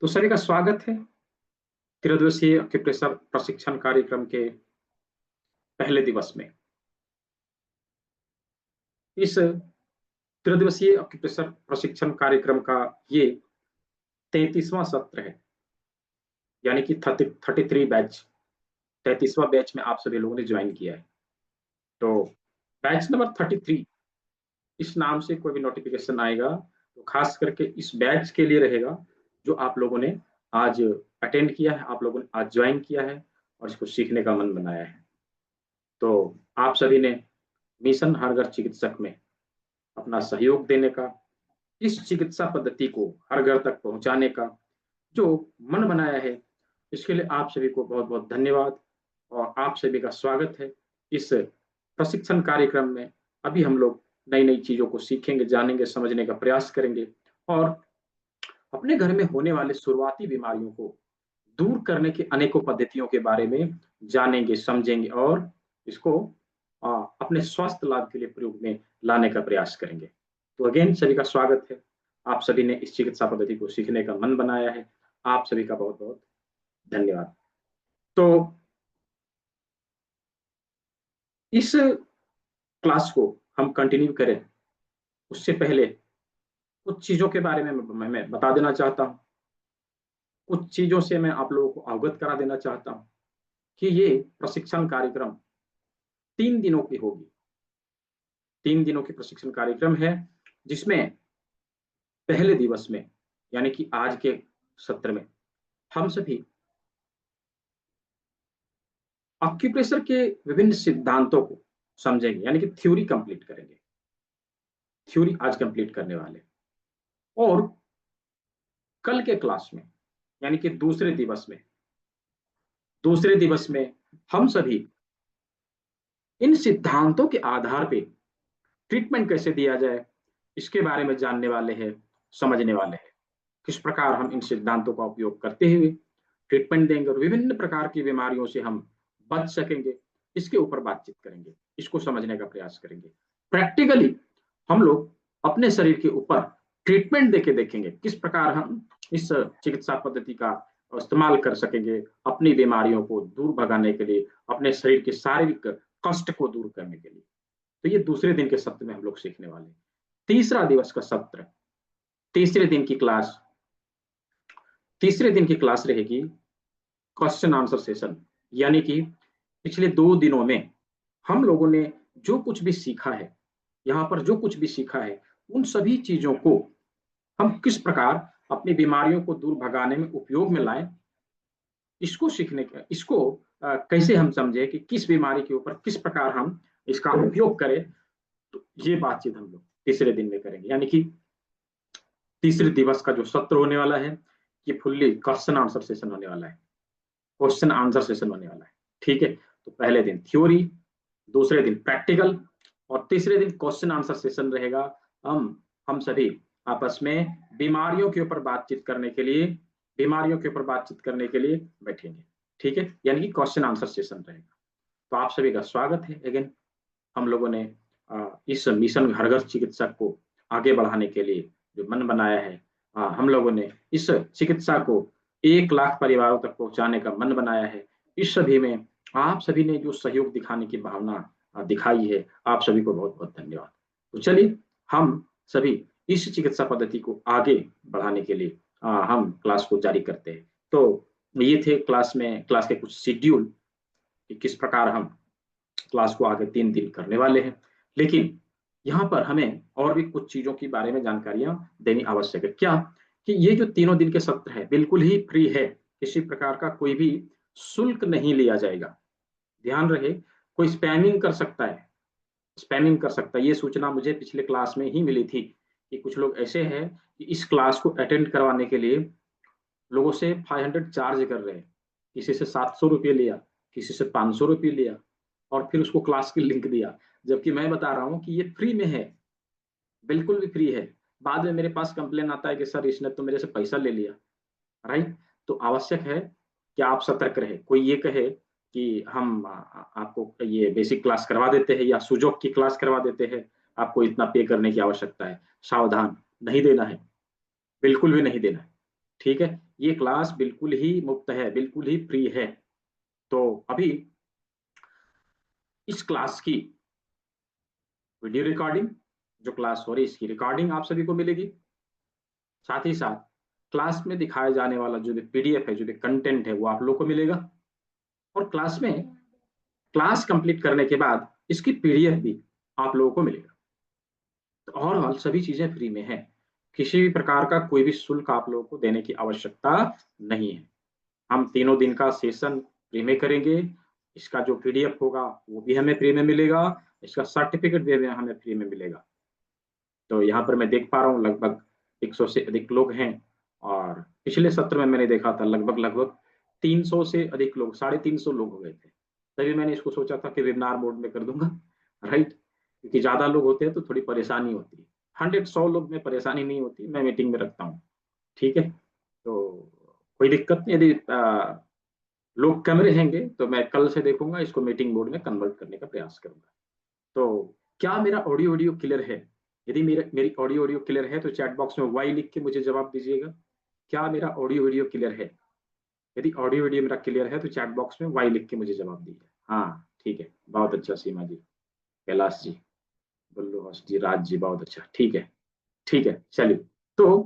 तो सभी का स्वागत है त्रिदिवसीय एक्यूप्रेशर प्रशिक्षण कार्यक्रम के पहले दिवस में। इस त्रिदिवसीय एक्यूप्रेशर प्रशिक्षण कार्यक्रम का ये 33वां सत्र है, यानी कि 33 बैच, 33वां बैच में आप सभी लोगों ने ज्वाइन किया है। तो बैच नंबर 33 इस नाम से कोई भी नोटिफिकेशन आएगा तो खास करके इस बैच के लिए रहेगा जो आप लोगों ने आज अटेंड किया है, आप लोगों ने आज ज्वाइन किया है और इसको सीखने का मन बनाया है। तो आप सभी ने मिशन हर घर चिकित्सक में अपना सहयोग देने का, इस चिकित्सा पद्धति को हर घर तक पहुंचाने का जो मन बनाया है, इसके लिए आप सभी को बहुत बहुत धन्यवाद और आप सभी का स्वागत है इस प्रशिक्षण कार्यक्रम में। अभी हम लोग नई नई चीजों को सीखेंगे, जानेंगे, समझने का प्रयास करेंगे और अपने घर में होने वाले शुरुआती बीमारियों को दूर करने की अनेकों पद्धतियों के बारे में जानेंगे, समझेंगे और इसको अपने स्वास्थ्य लाभ के लिए प्रयोग में लाने का प्रयास करेंगे। तो अगेन सभी का स्वागत है। आप सभी ने इस चिकित्सा पद्धति को सीखने का मन बनाया है, आप सभी का बहुत बहुत धन्यवाद। तो इस क्लास को हम कंटिन्यू करें उससे पहले कुछ चीजों के बारे में मैं बता देना चाहता हूं। कुछ चीजों से मैं आप लोगों को अवगत करा देना चाहता हूं कि ये प्रशिक्षण कार्यक्रम 3 दिनों की होगी। 3 दिनों की प्रशिक्षण कार्यक्रम है जिसमें पहले दिवस में यानी कि आज के सत्र में हम सभी ऑक्यूप्रेशर के विभिन्न सिद्धांतों को समझेंगे, यानी कि थ्योरी कंप्लीट करेंगे। थ्योरी आज कंप्लीट करने वाले और कल के क्लास में यानी कि दूसरे दिवस में हम सभी इन सिद्धांतों के आधार पे ट्रीटमेंट कैसे दिया जाए इसके बारे में जानने वाले हैं, समझने वाले हैं। किस प्रकार हम इन सिद्धांतों का उपयोग करते हुए ट्रीटमेंट देंगे और विभिन्न प्रकार की बीमारियों से हम बच सकेंगे, इसके ऊपर बातचीत करेंगे, इसको समझने का प्रयास करेंगे। प्रैक्टिकली हम लोग अपने शरीर के ऊपर ट्रीटमेंट देके देखेंगे किस प्रकार हम इस चिकित्सा पद्धति का इस्तेमाल कर सकेंगे अपनी बीमारियों को दूर भगाने के लिए, अपने शरीर के शारीरिक कष्ट को दूर करने के लिए। तो ये दूसरे दिन के सत्र में हम लोग सीखने वाले हैं। तीसरा दिवस का सत्र, तीसरे दिन की क्लास रहेगी क्वेश्चन आंसर सेशन, यानी कि पिछले 2 दिनों में हम लोगों ने जो कुछ भी सीखा है, यहाँ पर जो कुछ भी सीखा है, उन सभी चीजों को हम किस प्रकार अपनी बीमारियों को दूर भगाने में उपयोग में लाएं, इसको सीखने का, इसको कैसे हम समझे कि किस बीमारी के ऊपर किस प्रकार हम इसका उपयोग करें। तो ये बातचीत हम लोग तीसरे दिन में करेंगे, यानी कि तीसरे दिवस का जो सत्र होने वाला है ये फुल्ली क्वेश्चन आंसर सेशन होने वाला है, क्वेश्चन आंसर सेशन होने वाला है। ठीक है, तो पहले दिन थ्योरी, दूसरे दिन प्रैक्टिकल और तीसरे दिन क्वेश्चन आंसर सेशन रहेगा। हम सभी आपस में बीमारियों के ऊपर बातचीत करने के लिए बैठेंगे। ठीक है, यानी कि क्वेश्चन आंसर सेशन रहेगा। तो आप सभी का स्वागत है। अगेन हम लोगों ने इस मिशन हर घर चिकित्सक को आगे बढ़ाने के लिए जो मन बनाया है, हम लोगों ने इस चिकित्सा को 1 लाख परिवारों तक पहुंचाने का मन बनाया है। इस सभी में आप सभी ने जो सहयोग दिखाने की भावना दिखाई है, आप सभी को बहुत बहुत धन्यवाद। तो चलिए हम सभी इस चिकित्सा पद्धति को आगे बढ़ाने के लिए हम क्लास को जारी करते हैं। तो ये थे क्लास के कुछ शेड्यूल कि किस प्रकार हम क्लास को आगे 3 दिन करने वाले हैं। लेकिन यहाँ पर हमें और भी कुछ चीजों के बारे में जानकारियां देनी आवश्यक है। क्या कि ये जो तीनों दिन के सत्र है बिल्कुल ही फ्री है, किसी प्रकार का कोई भी शुल्क नहीं लिया जाएगा। ध्यान रहे, कोई स्पैमिंग कर सकता है, ये सूचना मुझे पिछले क्लास में ही मिली थी कि कुछ लोग ऐसे हैं कि इस क्लास को अटेंड करवाने के लिए लोगों से 500 चार्ज कर रहे हैं। किसी से 700 रुपये लिया, किसी से 500 रुपये लिया और फिर उसको क्लास की लिंक दिया, जबकि मैं बता रहा हूं कि ये फ्री में है, बिल्कुल भी फ्री है। बाद में मेरे पास कंप्लेन आता है कि सर इसने तो मेरे से पैसा ले लिया। राइट, तो आवश्यक है कि आप सतर्क रहे। कोई ये कहे कि हम आपको ये बेसिक क्लास करवा देते हैं या सुजोक की क्लास करवा देते हैं, आपको इतना पे करने की आवश्यकता है, सावधान, नहीं देना है, बिल्कुल भी नहीं देना है। ठीक है, ये क्लास बिल्कुल ही मुफ्त है, बिल्कुल ही फ्री है। तो अभी इस क्लास की वीडियो रिकॉर्डिंग, जो क्लास हो रही है इसकी रिकॉर्डिंग आप सभी को मिलेगी। साथ ही साथ क्लास में दिखाया जाने वाला जो भी पीडीएफ है, जो भी कंटेंट है, वो आप लोग को मिलेगा। और क्लास कंप्लीट करने के बाद इसकी पीडीएफ भी आप लोगों को मिलेगा। तो ओवरऑल सभी चीजें फ्री में है, किसी भी प्रकार का कोई भी शुल्क आप लोगों को देने की आवश्यकता नहीं है। हम तीनों दिन का सेशन फ्री में करेंगे। इसका जो पीडीएफ होगा वो भी हमें फ्री में मिलेगा, इसका सर्टिफिकेट भी हमें फ्री में मिलेगा। तो यहाँ पर मैं देख पा रहा हूँ लगभग 100 से अधिक लोग हैं, और पिछले सत्र में मैंने देखा था लगभग लगभग 300 से अधिक लोग, 350 लोग हो गए थे। तभी मैंने इसको सोचा था कि वेबिनार मोड में कर दूंगा, राइट, क्योंकि ज्यादा लोग होते हैं तो थोड़ी परेशानी होती है। 100 लोग में परेशानी नहीं होती, मैं मीटिंग में रखता हूँ, ठीक है। तो कोई दिक्कत नहीं, यदि लोग कम रहेंगे तो मैं कल से देखूंगा, इसको मीटिंग मोड में कन्वर्ट करने का प्रयास करूंगा। तो क्या मेरा ऑडियो ऑडियो क्लियर है? यदि मेरी ऑडियो ऑडियो क्लियर है तो चैट बॉक्स में वाई लिख के मुझे जवाब दीजिएगा। क्या मेरा ऑडियो वीडियो क्लियर है? यदि ऑडियो वीडियो मेरा क्लियर है तो चैट बॉक्स में वाई लिख के मुझे जवाब दीजिए। हाँ ठीक है, बहुत अच्छा सीमा जी, कैलाश जी, बुल्लू हौस जी, राज जी, बहुत अच्छा, ठीक है। ठीक है, चलिए। तो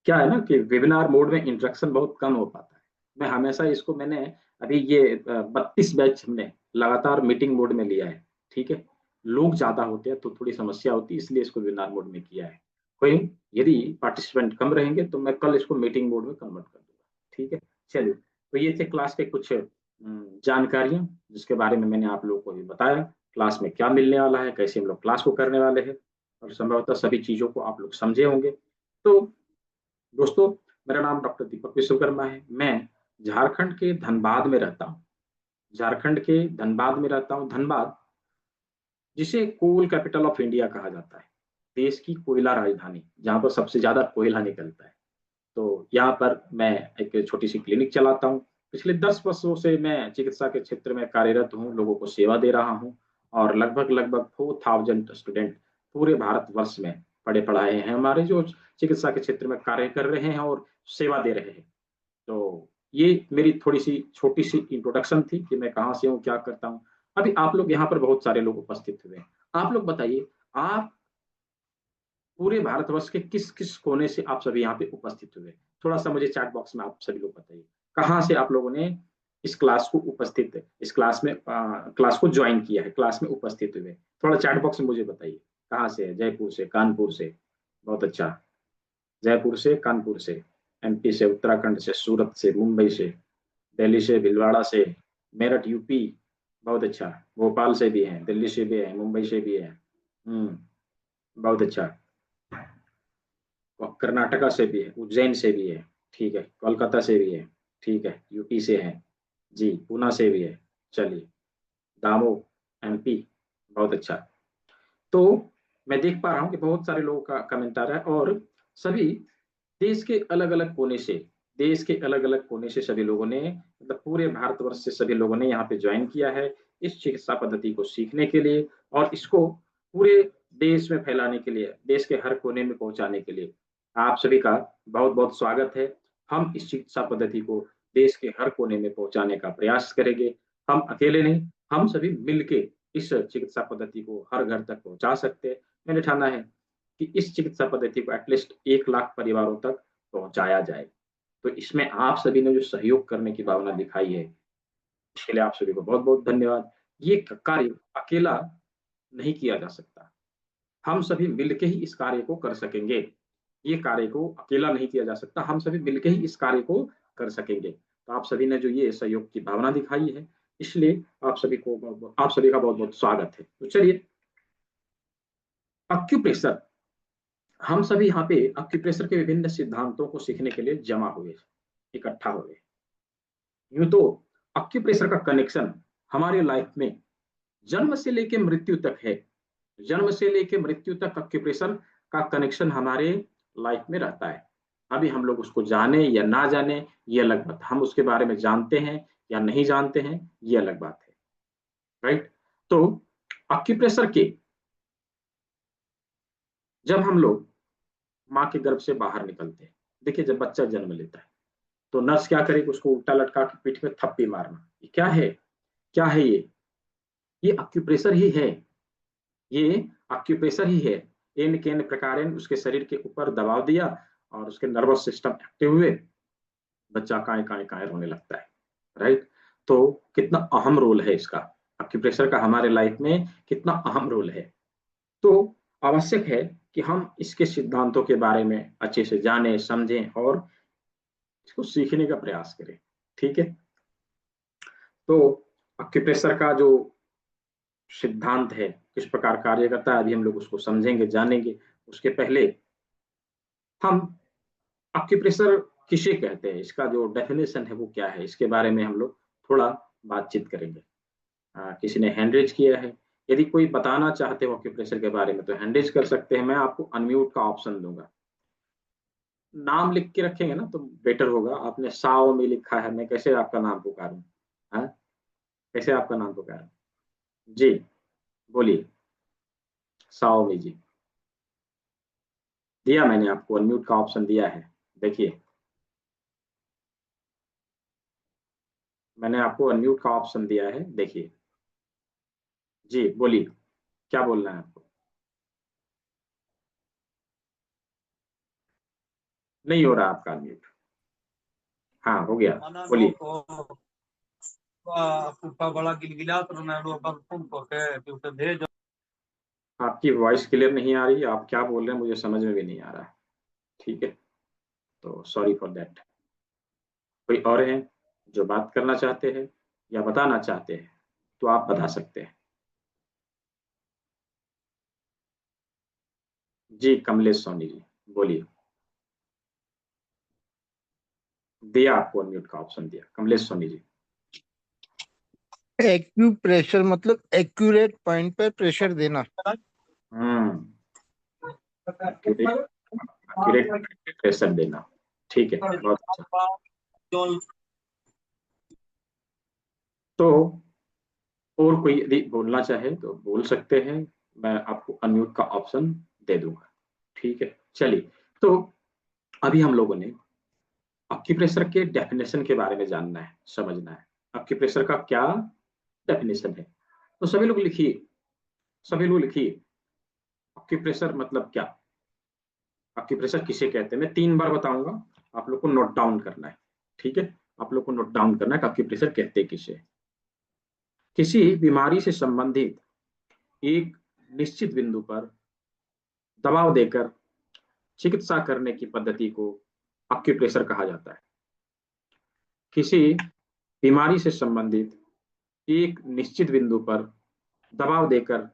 क्या है ना कि वेबिनार मोड में इंटरेक्शन बहुत कम हो पाता है। मैं हमेशा इसको, मैंने अभी ये 32 बैच हमने लगातार मीटिंग मोड में लिया है, ठीक है। लोग ज्यादा होते हैं तो थोड़ी समस्या होती है, इसलिए इसको वेबिनार मोड में किया है। कोई नहीं, यदि पार्टिसिपेंट कम रहेंगे तो मैं कल इसको मीटिंग मोड में कन्वर्ट कर दूंगा, ठीक है। चलिए, तो ये थे क्लास के कुछ जानकारियां, जिसके बारे में मैंने आप लोगों को भी बताया। क्लास में क्या मिलने वाला है, कैसे हम लोग क्लास को करने वाले हैं, और संभवतः सभी चीजों को आप लोग समझे होंगे। तो दोस्तों, मेरा नाम डॉक्टर दीपक विश्वकर्मा है। मैं झारखंड के धनबाद में रहता हूँ। झारखंड के धनबाद में रहता हूँ। धनबाद, जिसे कोल कैपिटल ऑफ इंडिया कहा जाता है, देश की कोयला राजधानी, जहाँ पर सबसे ज्यादा कोयला निकलता है। तो यहाँ पर मैं एक छोटी सी क्लिनिक चलाता हूँ। पिछले 10 वर्षों से मैं चिकित्सा के क्षेत्र में कार्यरत हूँ, लोगों को सेवा दे रहा हूँ। और लगभग लगभग 4000 स्टूडेंट पूरे भारतवर्ष में पढ़े पढ़ाए हैं हमारे, जो चिकित्सा के क्षेत्र में कार्य कर रहे हैं और सेवा दे रहे हैं। तो ये मेरी थोड़ी सी छोटी सी इंट्रोडक्शन थी कि मैं कहाँ से हूँ, क्या करता हूँ। अभी आप लोग यहाँ पर बहुत सारे लोग उपस्थित हुए हैं। आप लोग बताइए, आप पूरे भारतवर्ष के किस किस कोने से आप सभी यहाँ पे उपस्थित हुए? थोड़ा सा मुझे चैट बॉक्स में आप सभी लोग बताइए, कहाँ से आप लोगों ने इस क्लास को उपस्थित, इस क्लास में क्लास को ज्वाइन किया है, क्लास में उपस्थित हुए? थोड़ा चैट बॉक्स में मुझे बताइए, कहाँ से है? जयपुर से, कानपुर से, बहुत अच्छा। जयपुर से, कानपुर से, एमपी से, उत्तराखंड से, सूरत से, मुंबई से, दिल्ली से, भीलवाड़ा से, मेरठ यूपी, बहुत अच्छा। भोपाल से भी है, दिल्ली से भी है, मुंबई से भी है। बहुत अच्छा। कर्नाटका से भी है, उज्जैन से भी है, ठीक है, कोलकाता से भी है, ठीक है, यूपी से है, जी, पूना से भी है, चलिए, दामोह, एमपी, बहुत अच्छा। तो मैं देख पा रहा हूँ कि बहुत सारे लोगों का कमेंट आ रहा है, और सभी देश के अलग अलग कोने से, देश के अलग अलग कोने से सभी लोगों ने, मतलब पूरे भारतवर्ष से सभी लोगों ने यहाँ पे ज्वाइन किया है इस चिकित्सा पद्धति को सीखने के लिए, और इसको पूरे देश में फैलाने के लिए, देश के हर कोने में पहुंचाने के लिए। आप सभी का बहुत बहुत स्वागत है। हम इस चिकित्सा पद्धति को देश के हर कोने में पहुंचाने का प्रयास करेंगे। हम अकेले नहीं, हम सभी मिलके इस चिकित्सा पद्धति को हर घर तक पहुंचा सकते हैं। मैंने ठाना है कि इस चिकित्सा पद्धति को एटलीस्ट 1 लाख परिवारों तक पहुंचाया जाए। तो इसमें आप सभी ने जो सहयोग करने की भावना दिखाई है, इसके लिए आप सभी को बहुत बहुत धन्यवाद। ये कार्य अकेला नहीं किया जा सकता, हम सभी मिलके ही इस कार्य को कर सकेंगे। ये कार्य को अकेला नहीं किया जा सकता, हम सभी मिलके ही इस कार्य को कर सकेंगे। तो आप सभी ने जो ये सहयोग की भावना दिखाई है, इसलिए आप सभी का बहुत बहुत स्वागत है। तो चलिए, अक्यूप्रेशर, हम सभी यहाँ पे अक्यूप्रेशर के विभिन्न सिद्धांतों को सीखने के लिए जमा हुए, इकट्ठा हुए। यूं तो अक्यूप्रेशर का कनेक्शन हमारे लाइफ में जन्म से लेकर मृत्यु तक है। जन्म से लेकर मृत्यु तक अक्यूप्रेशर का कनेक्शन हमारे लाइफ में रहता है। अभी हम लोग उसको जाने या ना जाने, ये अलग बात। हम उसके बारे में जानते हैं या नहीं जानते हैं, ये अलग बात है, राइट। तो अक्यूप्रेशर के, जब हम लोग माँ के गर्भ से बाहर निकलते हैं, देखिए जब बच्चा जन्म लेता है, तो नर्स क्या करेगी, उसको उल्टा लटका के पीठ में थप्पी मारना। ये क्या है, क्या है ये अक्यूप्रेशर ही है, ये अक्यूप्रेशर ही है। एन के एन प्रकार उसके शरीर के ऊपर दबाव दिया और उसके नर्वस सिस्टम एक्टिव हुए, बच्चा काए काए काए रोने लगता है, राइट। तो कितना अहम रोल है इसका, अक्यूप्रेशर का हमारे लाइफ में कितना अहम रोल है। तो आवश्यक है कि हम इसके सिद्धांतों के बारे में अच्छे से जानें, समझें और इसको सीखने का प्रयास करें। ठीक है, तो अक्यूप्रेशर का जो सिद्धांत है, किस प्रकार कार्य करता है, अभी हम लोग उसको समझेंगे, जानेंगे। उसके पहले हम अक्यूप्रेशर किसे कहते हैं, इसका जो डेफिनेशन है वो क्या है, इसके बारे में हम लोग थोड़ा बातचीत करेंगे। किसी ने हैंड रेज किया है, यदि कोई बताना चाहते हो अक्यूप्रेशर के बारे में तो हैंड रेज कर सकते हैं, मैं आपको अनम्यूट का ऑप्शन दूंगा। नाम लिख के रखेंगे ना तो बेटर होगा। आपने साओ में लिखा है, मैं कैसे आपका नाम पुकारूं? हाँ, कैसे आपका नाम पुकारूं? जी, बोलिए। साओ में जी, दिया मैंने आपको अनम्यूट का ऑप्शन दिया है, देखिए मैंने आपको अनम्यूट का ऑप्शन दिया है, देखिए। जी बोलिए, क्या बोलना है आपको? नहीं हो रहा आपका अनम्यूट। हाँ हो गया, बोलिए। आपकी वॉइस क्लियर नहीं आ रही, आप क्या बोल रहे हैं मुझे समझ में भी नहीं आ रहा है। ठीक है, तो सॉरी फॉर दैट। कोई और है जो बात करना चाहते हैं या बताना चाहते हैं तो आप बता सकते हैं। जी कमलेश सोनी जी, बोलिए। दिया आपको अनम्यूट का ऑप्शन दिया, कमलेश सोनी जी। एक्यूप्रेशर मतलब एक्यूरेट पॉइंट पर प्रेशर देना। हम्म, एक्यूरेट, एक्यूरेट प्रेशर देना, ठीक है, बहुत अच्छा। तो और कोई यदि बोलना चाहे तो बोल सकते हैं, मैं आपको अनम्यूट का ऑप्शन दे दूंगा। ठीक है, चलिए। तो अभी हम लोगों ने अक्यूप्रेशर के डेफिनेशन के बारे में जानना है, समझना है। अक्यूप्रेशर का क्या डेफिनेशन है, तो सभी लोग लिखिए, सभी लोग लिखिए। अक्यूप्रेशर मतलब क्या, अक्यूप्रेशर किसे कहते हैं, मैं 3 बार बताऊंगा, आप लोग को नोट डाउन करना है। ठीक है, आप लोग को नोट डाउन करना है कि अक्यूप्रेशर कहते हैं किसे। किसी बीमारी से संबंधित एक निश्चित बिंदु पर दबाव देकर चिकित्सा करने की पद्धति को अक्यूप्रेशर कहा जाता है। किसी बीमारी से संबंधित एक निश्चित बिंदु पर दबाव देकर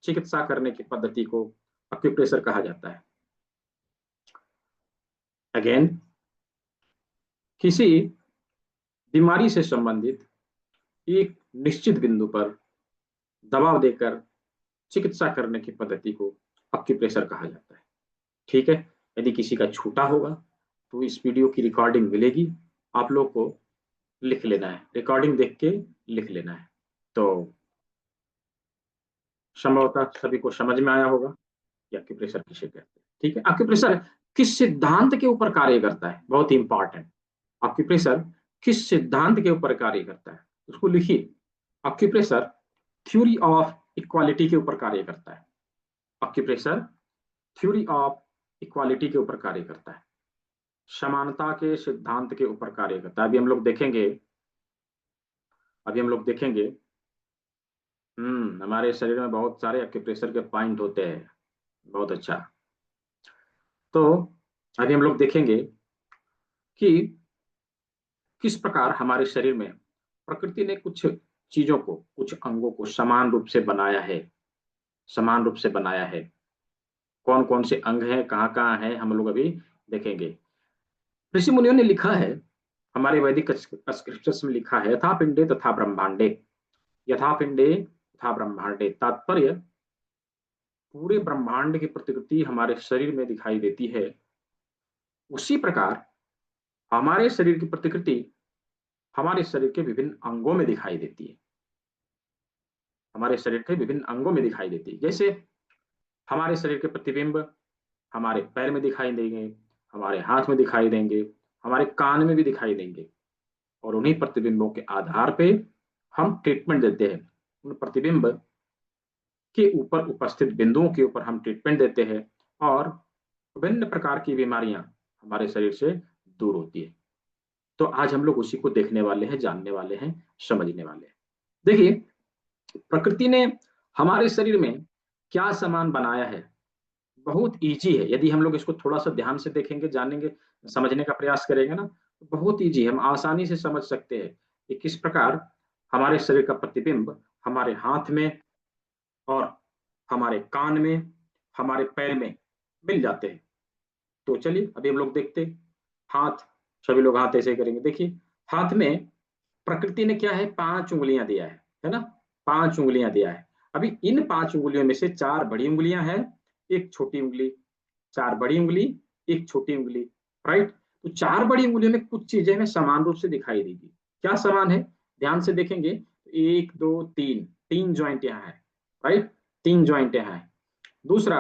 चिकित्सा करने की पद्धति को अक्यूप्रेशर कहा जाता है। अगेन, किसी बीमारी से संबंधित एक निश्चित बिंदु पर दबाव देकर चिकित्सा करने की पद्धति को अक्यूप्रेशर कहा जाता है। ठीक है, यदि किसी का छूटा होगा तो इस वीडियो की रिकॉर्डिंग मिलेगी, आप लोग को लिख लेना है, रिकॉर्डिंग देख के लिख लेना है। तो संभवतः सभी को समझ में आया होगा कि अक्यूप्रेशर किसे कहते हैं। ठीक है, अक्यूप्रेशर किस सिद्धांत के ऊपर कार्य करता है, बहुत ही इंपॉर्टेंट। अक्यूप्रेशर किस सिद्धांत के ऊपर कार्य करता है, उसको लिखिए। अक्यूप्रेशर थ्योरी ऑफ इक्वालिटी के ऊपर कार्य करता है। अक्यूप्रेशर थ्योरी ऑफ इक्वालिटी के ऊपर कार्य करता है, समानता के सिद्धांत के ऊपर कार्य करता है। अभी हम लोग देखेंगे, अभी हम लोग देखेंगे। हमारे शरीर में बहुत सारे एक्यूप्रेशर के पॉइंट होते हैं, बहुत अच्छा। तो अभी हम लोग देखेंगे कि किस प्रकार हमारे शरीर में प्रकृति ने कुछ चीजों को, कुछ अंगों को समान रूप से बनाया है, समान रूप से बनाया है। कौन कौन से अंग हैं, कहाँ कहाँ हैं, हम लोग अभी देखेंगे। ऋषि मुनियों ने लिखा है, हमारे वैदिक स्क्रिप्चर्स में लिखा है, यथा पिंडे तथा ब्रह्मांडे, यथा पिंडे तथा ब्रह्मांडे। तात्पर्य, पूरे ब्रह्मांड की प्रतिकृति हमारे शरीर में दिखाई देती है, उसी प्रकार हमारे शरीर की प्रतिकृति हमारे शरीर के विभिन्न अंगों में दिखाई देती है, हमारे शरीर के विभिन्न अंगों में दिखाई देती है। जैसे हमारे शरीर के प्रतिबिंब हमारे पैर में दिखाई देंगे, हमारे हाथ में दिखाई देंगे, हमारे कान में भी दिखाई देंगे, और उन्हीं प्रतिबिंबों के आधार पे हम ट्रीटमेंट देते हैं। उन प्रतिबिंब के ऊपर उपस्थित बिंदुओं के ऊपर हम ट्रीटमेंट देते हैं, और विभिन्न प्रकार की बीमारियां हमारे शरीर से दूर होती है। तो आज हम लोग उसी को देखने वाले हैं, जानने वाले हैं, समझने वाले हैं। देखिए, प्रकृति ने हमारे शरीर में क्या सामान बनाया है, बहुत इजी है। यदि हम लोग इसको थोड़ा सा ध्यान से देखेंगे, जानेंगे, समझने का प्रयास करेंगे ना, तो बहुत इजी है। हम आसानी से समझ सकते हैं कि किस प्रकार हमारे शरीर का प्रतिबिंब हमारे हाथ में और हमारे कान में, हमारे पैर में मिल जाते हैं। तो चलिए अभी हम लोग देखते हैं। हाथ, सभी लोग हाथ ऐसे करेंगे। देखिए, हाथ में प्रकृति ने क्या है, 5 उंगलियां दिया है ना, 5 उंगलियां दिया है। अभी इन 5 उंगलियों में से 4 बड़ी उंगलियां हैं, एक छोटी उंगली, 4 बड़ी उंगली, एक छोटी उंगली, राइट। तो 4 बड़ी उंगलियों में कुछ चीजें हमें समान रूप से दिखाई देगी। क्या समान है, ध्यान से देखेंगे। 1 2 3, 3 जॉइंट यहाँ है, राइट, 3 जॉइंट यहाँ है। दूसरा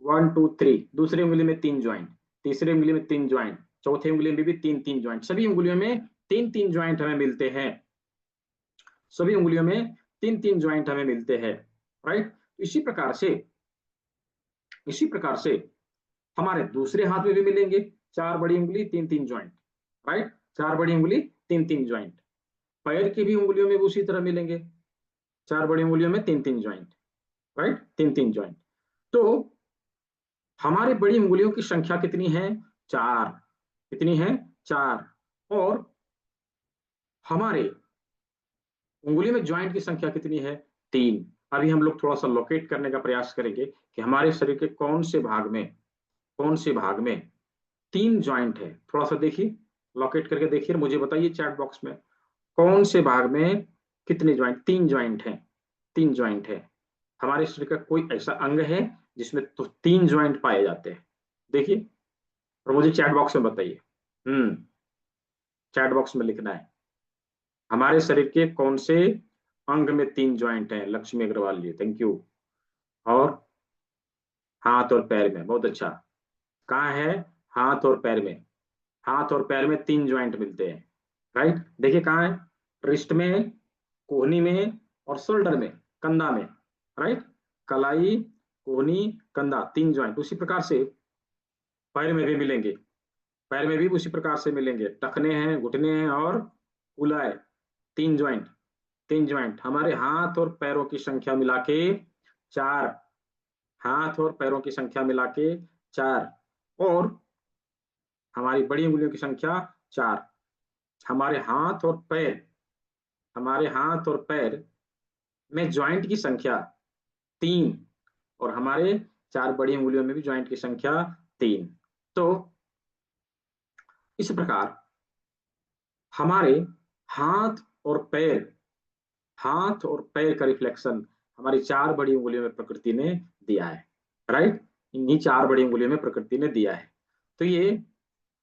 1 2 3, दूसरी उंगली में 3 जॉइंट, तीसरी उंगली में 3 जॉइंट, चौथी उंगली में भी 3 3 जॉइंट। सभी उंगलियों में 3 3 जॉइंट हमें मिलते हैं, सभी उंगलियों में 3 3 जॉइंट हमें मिलते हैं, राइट। इसी प्रकार से, इसी प्रकार से हमारे दूसरे हाथ में भी मिलेंगे 4 बड़ी उंगली, 3 3 जॉइंट, राइट, 4 बड़ी उंगली, 3 3 जॉइंट। पैर की भी उंगलियों में भी उसी तरह मिलेंगे, 4 बड़ी उंगलियों में 3 3 जॉइंट, राइट, 3 3 जॉइंट। तो हमारी बड़ी उंगलियों की संख्या कितनी है, 4। कितनी है, 4। और हमारे उंगलियों में ज्वाइंट की संख्या कितनी है, 3। अभी हम लोग थोड़ा सा लोकेट करने का प्रयास करेंगे कि हमारे शरीर के कौन से भाग में, कौन से भाग में 3 जॉइंट है। थोड़ा सा देखिए, लोकेट करके देखिए, मुझे बताइए चैट बॉक्स में, कौन से भाग में कितने ज्वाइंट, 3 जॉइंट है, 3 जॉइंट है। हमारे शरीर का कोई ऐसा अंग है जिसमें तो 3 जॉइंट पाए जाते हैं, देखिए, और मुझे चैट बॉक्स में बताइए। चैट बॉक्स में लिखना है, हमारे शरीर के कौन से अंग में 3 जॉइंट हैं। लक्ष्मी अग्रवाल जी, थैंक यू। और हाथ और पैर में, बहुत अच्छा। कहाँ है, हाथ और पैर में, हाथ और पैर में 3 जॉइंट मिलते हैं, राइट। देखिए कहाँ है, रिस्ट में, कोहनी में, और शोल्डर में, कंधा में, राइट। कलाई, कोहनी, कंधा, 3 जॉइंट। उसी प्रकार से पैर में भी मिलेंगे, पैर में भी उसी प्रकार से मिलेंगे, टखने हैं, घुटने हैं, और कूला है, 3 जॉइंट, 3 जॉइंट। हमारे हाथ और पैरों की संख्या मिला के 4, हाथ और पैरों की संख्या मिला के 4, और हमारी बड़ी उंगलियों की संख्या 4। हमारे हाथ और पैर, हमारे हाथ और पैर में ज्वाइंट की संख्या 3, और हमारे 4 बड़ी उंगलियों में भी ज्वाइंट की संख्या 3। तो इस प्रकार हमारे हाथ और पैर, हाथ और पैर का रिफ्लेक्शन हमारी 4 बड़ी उंगलियों में प्रकृति ने दिया है, राइट। इन्हीं 4 बड़ी उंगलियों में प्रकृति ने दिया है। तो ये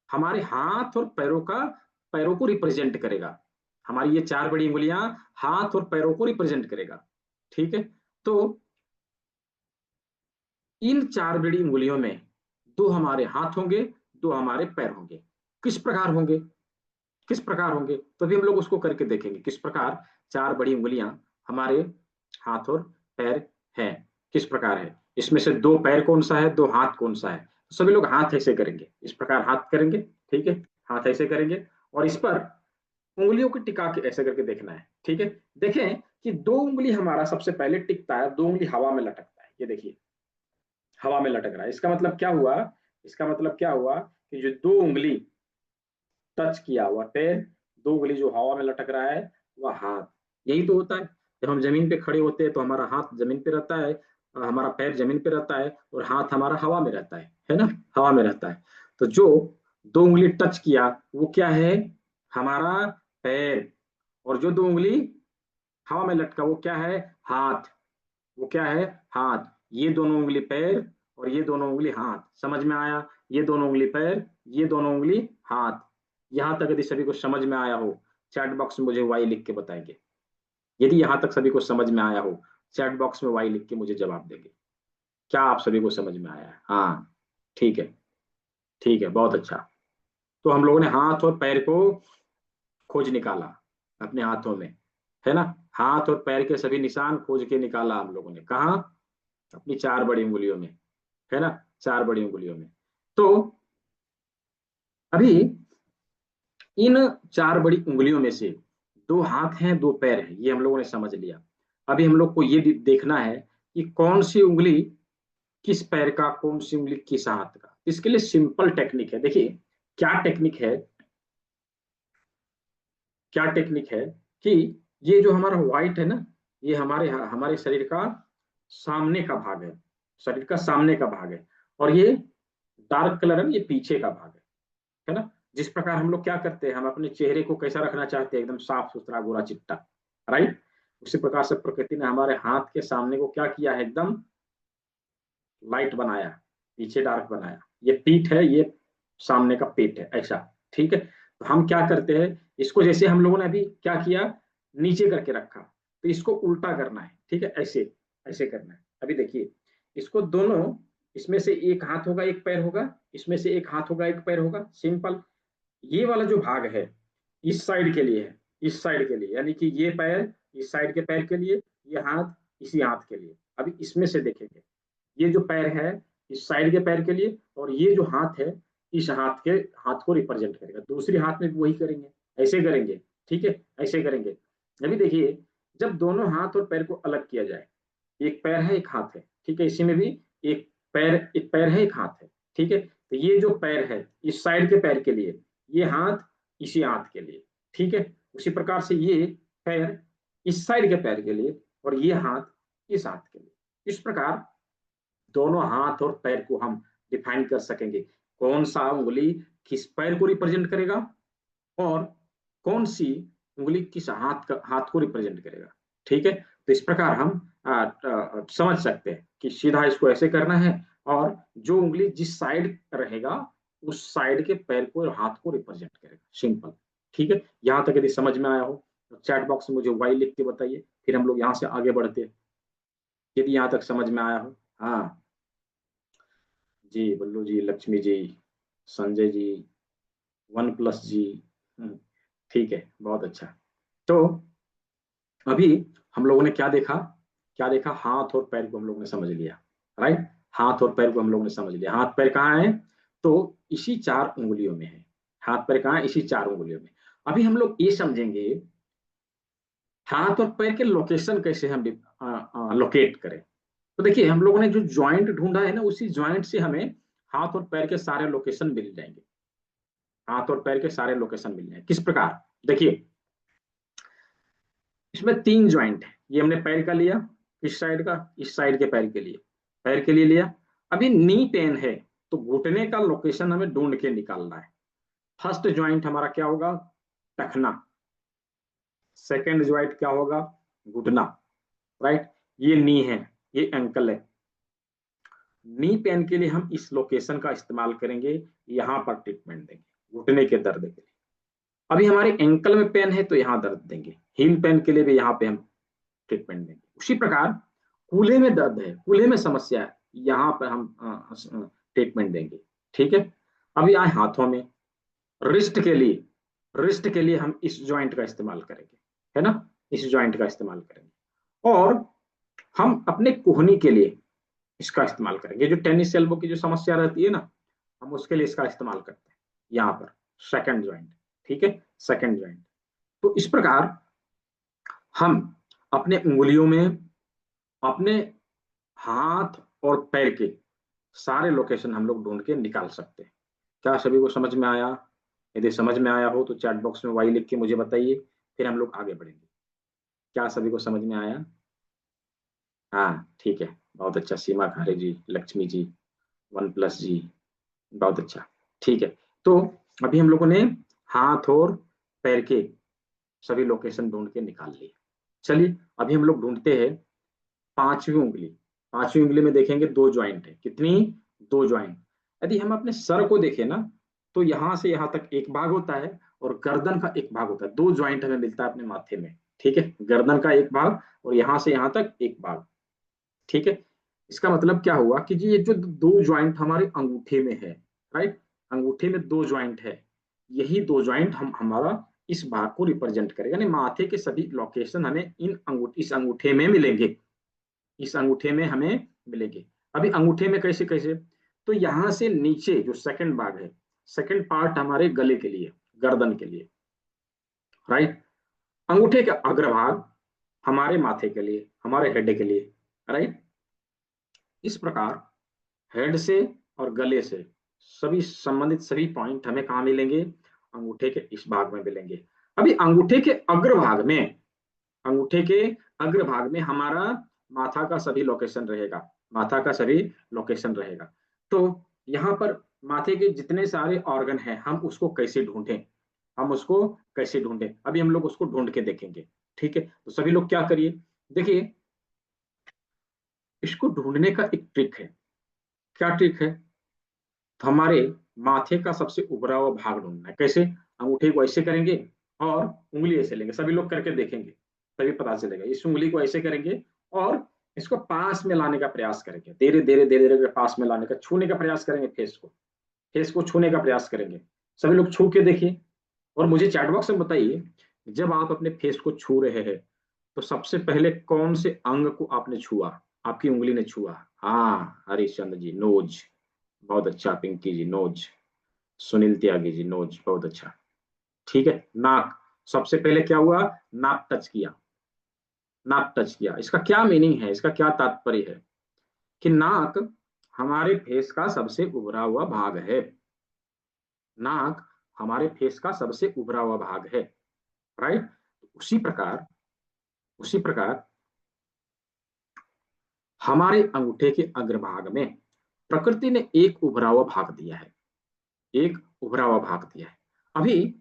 हमारे हाथ और पैरों का, पैरों को रिप्रेजेंट करेगा। हमारी ये 4 बड़ी उंगलियां हाथ और पैरों को रिप्रेजेंट करेगा, ठीक है। तो इन 4 बड़ी उंगलियों में 2 हमारे हाथ होंगे, 2 हमारे पैर होंगे। किस प्रकार होंगे, किस प्रकार होंगे, तो अभी हम लोग उसको करके देखेंगे किस प्रकार 4 बड़ी उंगलियां हमारे हाथ और पैर हैं, किस प्रकार है। इसमें से 2 पैर कौन सा है, 2 हाथ कौन सा है। तो सभी लोग हाथ ऐसे करेंगे, इस प्रकार हाथ करेंगे, ठीक है, हाथ ऐसे करेंगे, और इस पर उंगलियों को टिका के ऐसे करके देखना है, ठीक है। देखें कि 2 उंगली हमारा सबसे पहले टिकता है, 2 उंगली हवा में लटकता है, ये देखिए हवा में लटक रहा है। इसका मतलब क्या हुआ, इसका मतलब क्या हुआ कि जो 2 उंगली टच किया हुआ पैर, 2 उंगली जो हवा में लटक रहा है वह हाथ। यही तो होता है, जब हम जमीन पे खड़े होते हैं तो हमारा हाथ जमीन पे रहता है, हमारा पैर जमीन पे रहता है, और हाथ हमारा हवा में रहता है ना, हवा में रहता है। तो जो 2 उंगली टच किया वो क्या है, हमारा पैर, और जो 2 उंगली हवा में लटका वो क्या है, हाथ, वो क्या है, हाथ। ये दोनों उंगली पैर, और ये दोनों उंगली हाथ, समझ में आया। ये दोनों उंगली पैर, ये दोनों उंगली हाथ। यहां तक यदि सभी को समझ में आया हो, चैट बॉक्स में मुझे वाई लिख के बताएंगे। यदि यहां तक सभी को समझ में आया हो, चैट बॉक्स में वाई लिख के मुझे जवाब देंगे। क्या आप सभी को समझ में आया है, हाँ, ठीक है, ठीक है, बहुत अच्छा। तो हम लोगों ने हाथ और पैर को खोज निकाला अपने हाथों में, है ना। हाथ और पैर के सभी निशान खोज के निकाला हम लोगों ने, कहाँ, अपनी चार बड़ी उंगलियों में, है ना, चार बड़ी उंगलियों में। तो अभी इन चार बड़ी उंगलियों में से दो हाथ हैं दो पैर हैं, ये हम लोगों ने समझ लिया। अभी हम लोग को ये देखना है कि कौन सी उंगली किस पैर का, कौन सी उंगली किस हाथ का। इसके लिए सिंपल टेक्निक है, देखिए क्या टेक्निक है, क्या टेक्निक है कि ये जो हमारा व्हाइट है ना, ये हमारे हमारे शरीर का सामने का भाग है, शरीर का सामने का भाग है। और ये डार्क कलर है ना, ये पीछे का भाग है ना। जिस प्रकार हम लोग क्या करते हैं, हम अपने चेहरे को कैसा रखना चाहते हैं, एकदम साफ सुथरा गोरा चिट्टा, राइट। उसी प्रकार से प्रकृति ने हमारे हाथ के सामने को क्या किया है, एकदम लाइट बनाया, पीछे डार्क बनाया। ये पीठ है, ये सामने का पेट है, ऐसा, ठीक है। तो हम क्या करते हैं, इसको जैसे हम लोगों ने अभी क्या किया, नीचे करके रखा, तो इसको उल्टा करना है, ठीक है, ऐसे ऐसे करना है। अभी देखिए, इसको दोनों, इसमें से एक हाथ होगा एक पैर होगा, इसमें से एक हाथ होगा एक पैर होगा, सिंपल। ये वाला जो भाग है इस साइड के लिए है, इस साइड के लिए, यानी कि ये पैर इस साइड के पैर के लिए, ये हाथ इसी हाथ के लिए। अभी इसमें से देखेंगे, ये जो पैर है इस साइड के पैर के लिए, और ये जो हाथ है इस हाथ के, हाथ को रिप्रेजेंट करेगा। दूसरे हाथ में भी वही करेंगे, ऐसे करेंगे, ठीक है, ऐसे करेंगे। अभी देखिए, जब दोनों हाथ और पैर को अलग किया जाए, एक पैर है एक हाथ है, ठीक है, इसी में भी एक पैर है एक हाथ है, ठीक है। तो ये जो पैर है इस साइड के पैर के लिए, ये हाथ इसी हाथ के लिए, ठीक है। उसी प्रकार से ये पैर इस साइड के पैर के लिए, और ये हाथ इस हाथ के लिए। इस प्रकार दोनों हाथ और पैर को हम डिफाइन कर सकेंगे, कौन सा उंगली किस पैर को रिप्रेजेंट करेगा और कौन सी उंगली किस हाथ को रिप्रेजेंट करेगा, ठीक है। तो इस प्रकार हम समझ सकते हैं कि सीधा इसको ऐसे करना है, और जो उंगली जिस साइड रहेगा उस साइड के पैर को और हाथ को रिप्रेजेंट करेगा, सिंपल, ठीक है। यहां तक यदि समझ में आया हो तो चैट बॉक्स में मुझे वाई लिख के बताइए, फिर हम लोग यहाँ से आगे बढ़ते हैं, यदि यहाँ तक समझ में आया हो। हाँ जी, बल्लू जी, लक्ष्मी जी, संजय जी, वन प्लस जी, हम्म, ठीक है, बहुत अच्छा। तो अभी हम लोगों ने क्या देखा, क्या देखा, हाथ और पैर को हम लोगों ने समझ लिया, राइट। हाथ और पैर को हम लोगों ने समझ लिया, हाथ पैर कहाँ है, तो इसी चार उंगलियों में है। हाथ पैर कहाँ है, इसी चार उंगलियों में। अभी हम लोग ये समझेंगे हाथ और पैर के लोकेशन कैसे हम लोकेट करें। तो देखिए, हम लोगों ने जो ज्वाइंट ढूंढा है ना, उसी ज्वाइंट से हमें हाथ और पैर के सारे लोकेशन मिल जाएंगे, हाथ और पैर के सारे लोकेशन मिल जाएंगे। किस प्रकार, देखिए, इसमें तीन ज्वाइंट है, ये हमने पैर का लिया, इस साइड का, इस साइड के पैर के लिए, पैर के लिए लिया। अभी नी पेन है, तो घुटने का लोकेशन हमें ढूंढ के निकालना है। फर्स्ट ज्वाइंट हमारा क्या होगा, टखना। सेकंड ज्वाइंट क्या होगा, घुटना, राइट। ये नी है, ये एंकल है। नी पेन के लिए हम इस लोकेशन का इस्तेमाल करेंगे, यहां पर ट्रीटमेंट देंगे घुटने के दर्द के लिए। अभी हमारे एंकल में पेन है तो यहाँ दर्द देंगे, हील पेन के लिए भी यहाँ पे हम ट्रीटमेंट देंगे। उसी प्रकार कूल्हे में दर्द है, कूल्हे में समस्या है, यहाँ पर हम ट्रीटमेंट देंगे, ठीक है। अभी आए हाथों में, रिस्ट के लिए, रिस्ट के लिए हम इस जॉइंट का इस्तेमाल करेंगे, है ना, इस जॉइंट का इस्तेमाल करेंगे। और हम अपने कोहनी के लिए इसका इस्तेमाल करेंगे, जो टेनिस एल्बो की जो समस्या रहती है ना, हम उसके लिए इसका इस्तेमाल करते हैं यहाँ पर, सेकंड जॉइंट, ठीक है, सेकंड जॉइंट। तो इस प्रकार हम अपने उंगलियों में, अपने हाथ और पैर के सारे लोकेशन हम लोग ढूंढ के निकाल सकते हैं। क्या सभी को समझ में आया? यदि समझ में आया हो तो चैट बॉक्स में वाई लिख के मुझे बताइए, फिर हम लोग आगे बढ़ेंगे। क्या सभी को समझ में आया? हाँ ठीक है, बहुत अच्छा। सीमा खारे जी, लक्ष्मी जी, वन प्लस जी, बहुत अच्छा, ठीक है। तो अभी हम लोगों ने हाथ और पैर के सभी लोकेशन ढूंढ के निकाल लिए। चलिए अभी हम लोग ढूंढते हैं पांचवी उंगली। पांचवी उंगली में देखेंगे दो ज्वाइंट है, कितनी, दो ज्वाइंट। यदि हम अपने सर को देखें ना, तो यहां से यहां तक एक भाग होता है और गर्दन का एक भाग होता है, दो ज्वाइंट हमें मिलता है अपने माथे में, ठीक है। गर्दन का एक भाग और यहां से यहां तक एक भाग, ठीक है। इसका मतलब क्या हुआ कि जी ये जो दो ज्वाइंट हमारे अंगूठे में है, राइट, अंगूठे में दो ज्वाइंट है, यही दो जॉइंट हमारा इस भाग को रिप्रेजेंट करेगा, यानी माथे के सभी लोकेशन हमें इस अंगूठे में मिलेंगे, इस अंगूठे में हमें मिलेंगे। अभी अंगूठे में कैसे कैसे, तो यहां से नीचे जो सेकंड भाग है, सेकंड पार्ट हमारे गले के लिए, गर्दन के लिए, राइट। अंगूठे का अग्रभाग हमारे माथे के लिए, हमारे हेड के लिए, राइट। इस प्रकार हेड से और गले से सभी संबंधित सभी पॉइंट हमें कहाँ मिलेंगे, अंगूठे के इस भाग में मिलेंगे। अभी अंगूठे के अग्रभाग में, अंगूठे के अग्रभाग में हमारा माथा का सभी लोकेशन रहेगा, माथा का सभी लोकेशन रहेगा। तो यहाँ पर माथे के जितने सारे ऑर्गन हैं हम उसको कैसे ढूंढें, हम उसको कैसे ढूंढें, अभी हम लोग उसको ढूंढ के देखेंगे। ठीक है, तो सभी लोग क्या करिए, देखिए इसको ढूंढने का एक ट्रिक है। क्या ट्रिक है, तो हमारे माथे का सबसे उभरा हुआ भाग ढूंढना है। कैसे, अंगूठे को ऐसे करेंगे और उंगली ऐसे लेंगे, सभी लोग करके देखेंगे तभी पता चलेगा। इस उंगली को ऐसे करेंगे और इसको पास में लाने का प्रयास करेंगे, धीरे धीरे धीरे धीरे पास में लाने का, छूने का प्रयास करेंगे, फेस को छूने का प्रयास करेंगे। सभी लोग छू के देखिए और मुझे चैट बॉक्स में बताइए, जब आप अपने फेस को छू रहे हैं तो सबसे पहले कौन से अंग को आपने छुआ, आपकी उंगली ने छुआ। हाँ हरिश्चंद्र जी नोज, बहुत अच्छा। पिंकी जी नोज, सुनील त्यागी जी नोज, बहुत अच्छा। ठीक है, नाक, सबसे पहले क्या हुआ, नाक टच किया, नाक टच किया। इसका क्या मीनिंग है, इसका क्या तात्पर्य है कि नाक हमारे फेस का सबसे उभरा हुआ भाग है, नाक हमारे फेस का सबसे उभरा हुआ भाग है, राइट। उसी प्रकार, उसी प्रकार हमारे अंगूठे के अग्रभाग में प्रकृति ने एक उभरा हुआ भाग दिया है, एक उभरा हुआ भाग दिया है। अभी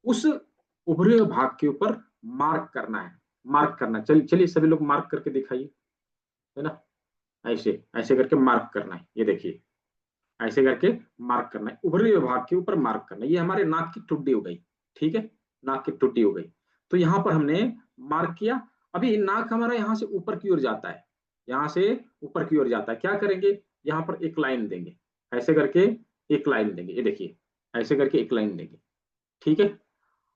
उस उभरे हुए भाग के ऊपर मार्क करना है, मार्क करना, चलिए चलिए सभी लोग मार्क करके दिखाइए, है ना। ऐसे ऐसे करके मार्क करना है, ये देखिए ऐसे करके मार्क करना है, उभरे हुए भाग के ऊपर मार्क करना है। ये हमारे नाक की ठुड्डी हो गई, ठीक है, नाक की ठुड्डी हो गई। तो यहाँ पर हमने मार्क किया। अभी नाक हमारा यहाँ से ऊपर की ओर जाता है, यहाँ से ऊपर की ओर जाता है, क्या करेंगे, यहाँ पर एक लाइन देंगे, ऐसे करके एक लाइन देंगे, ये देखिए ऐसे करके एक लाइन देंगे, ठीक है।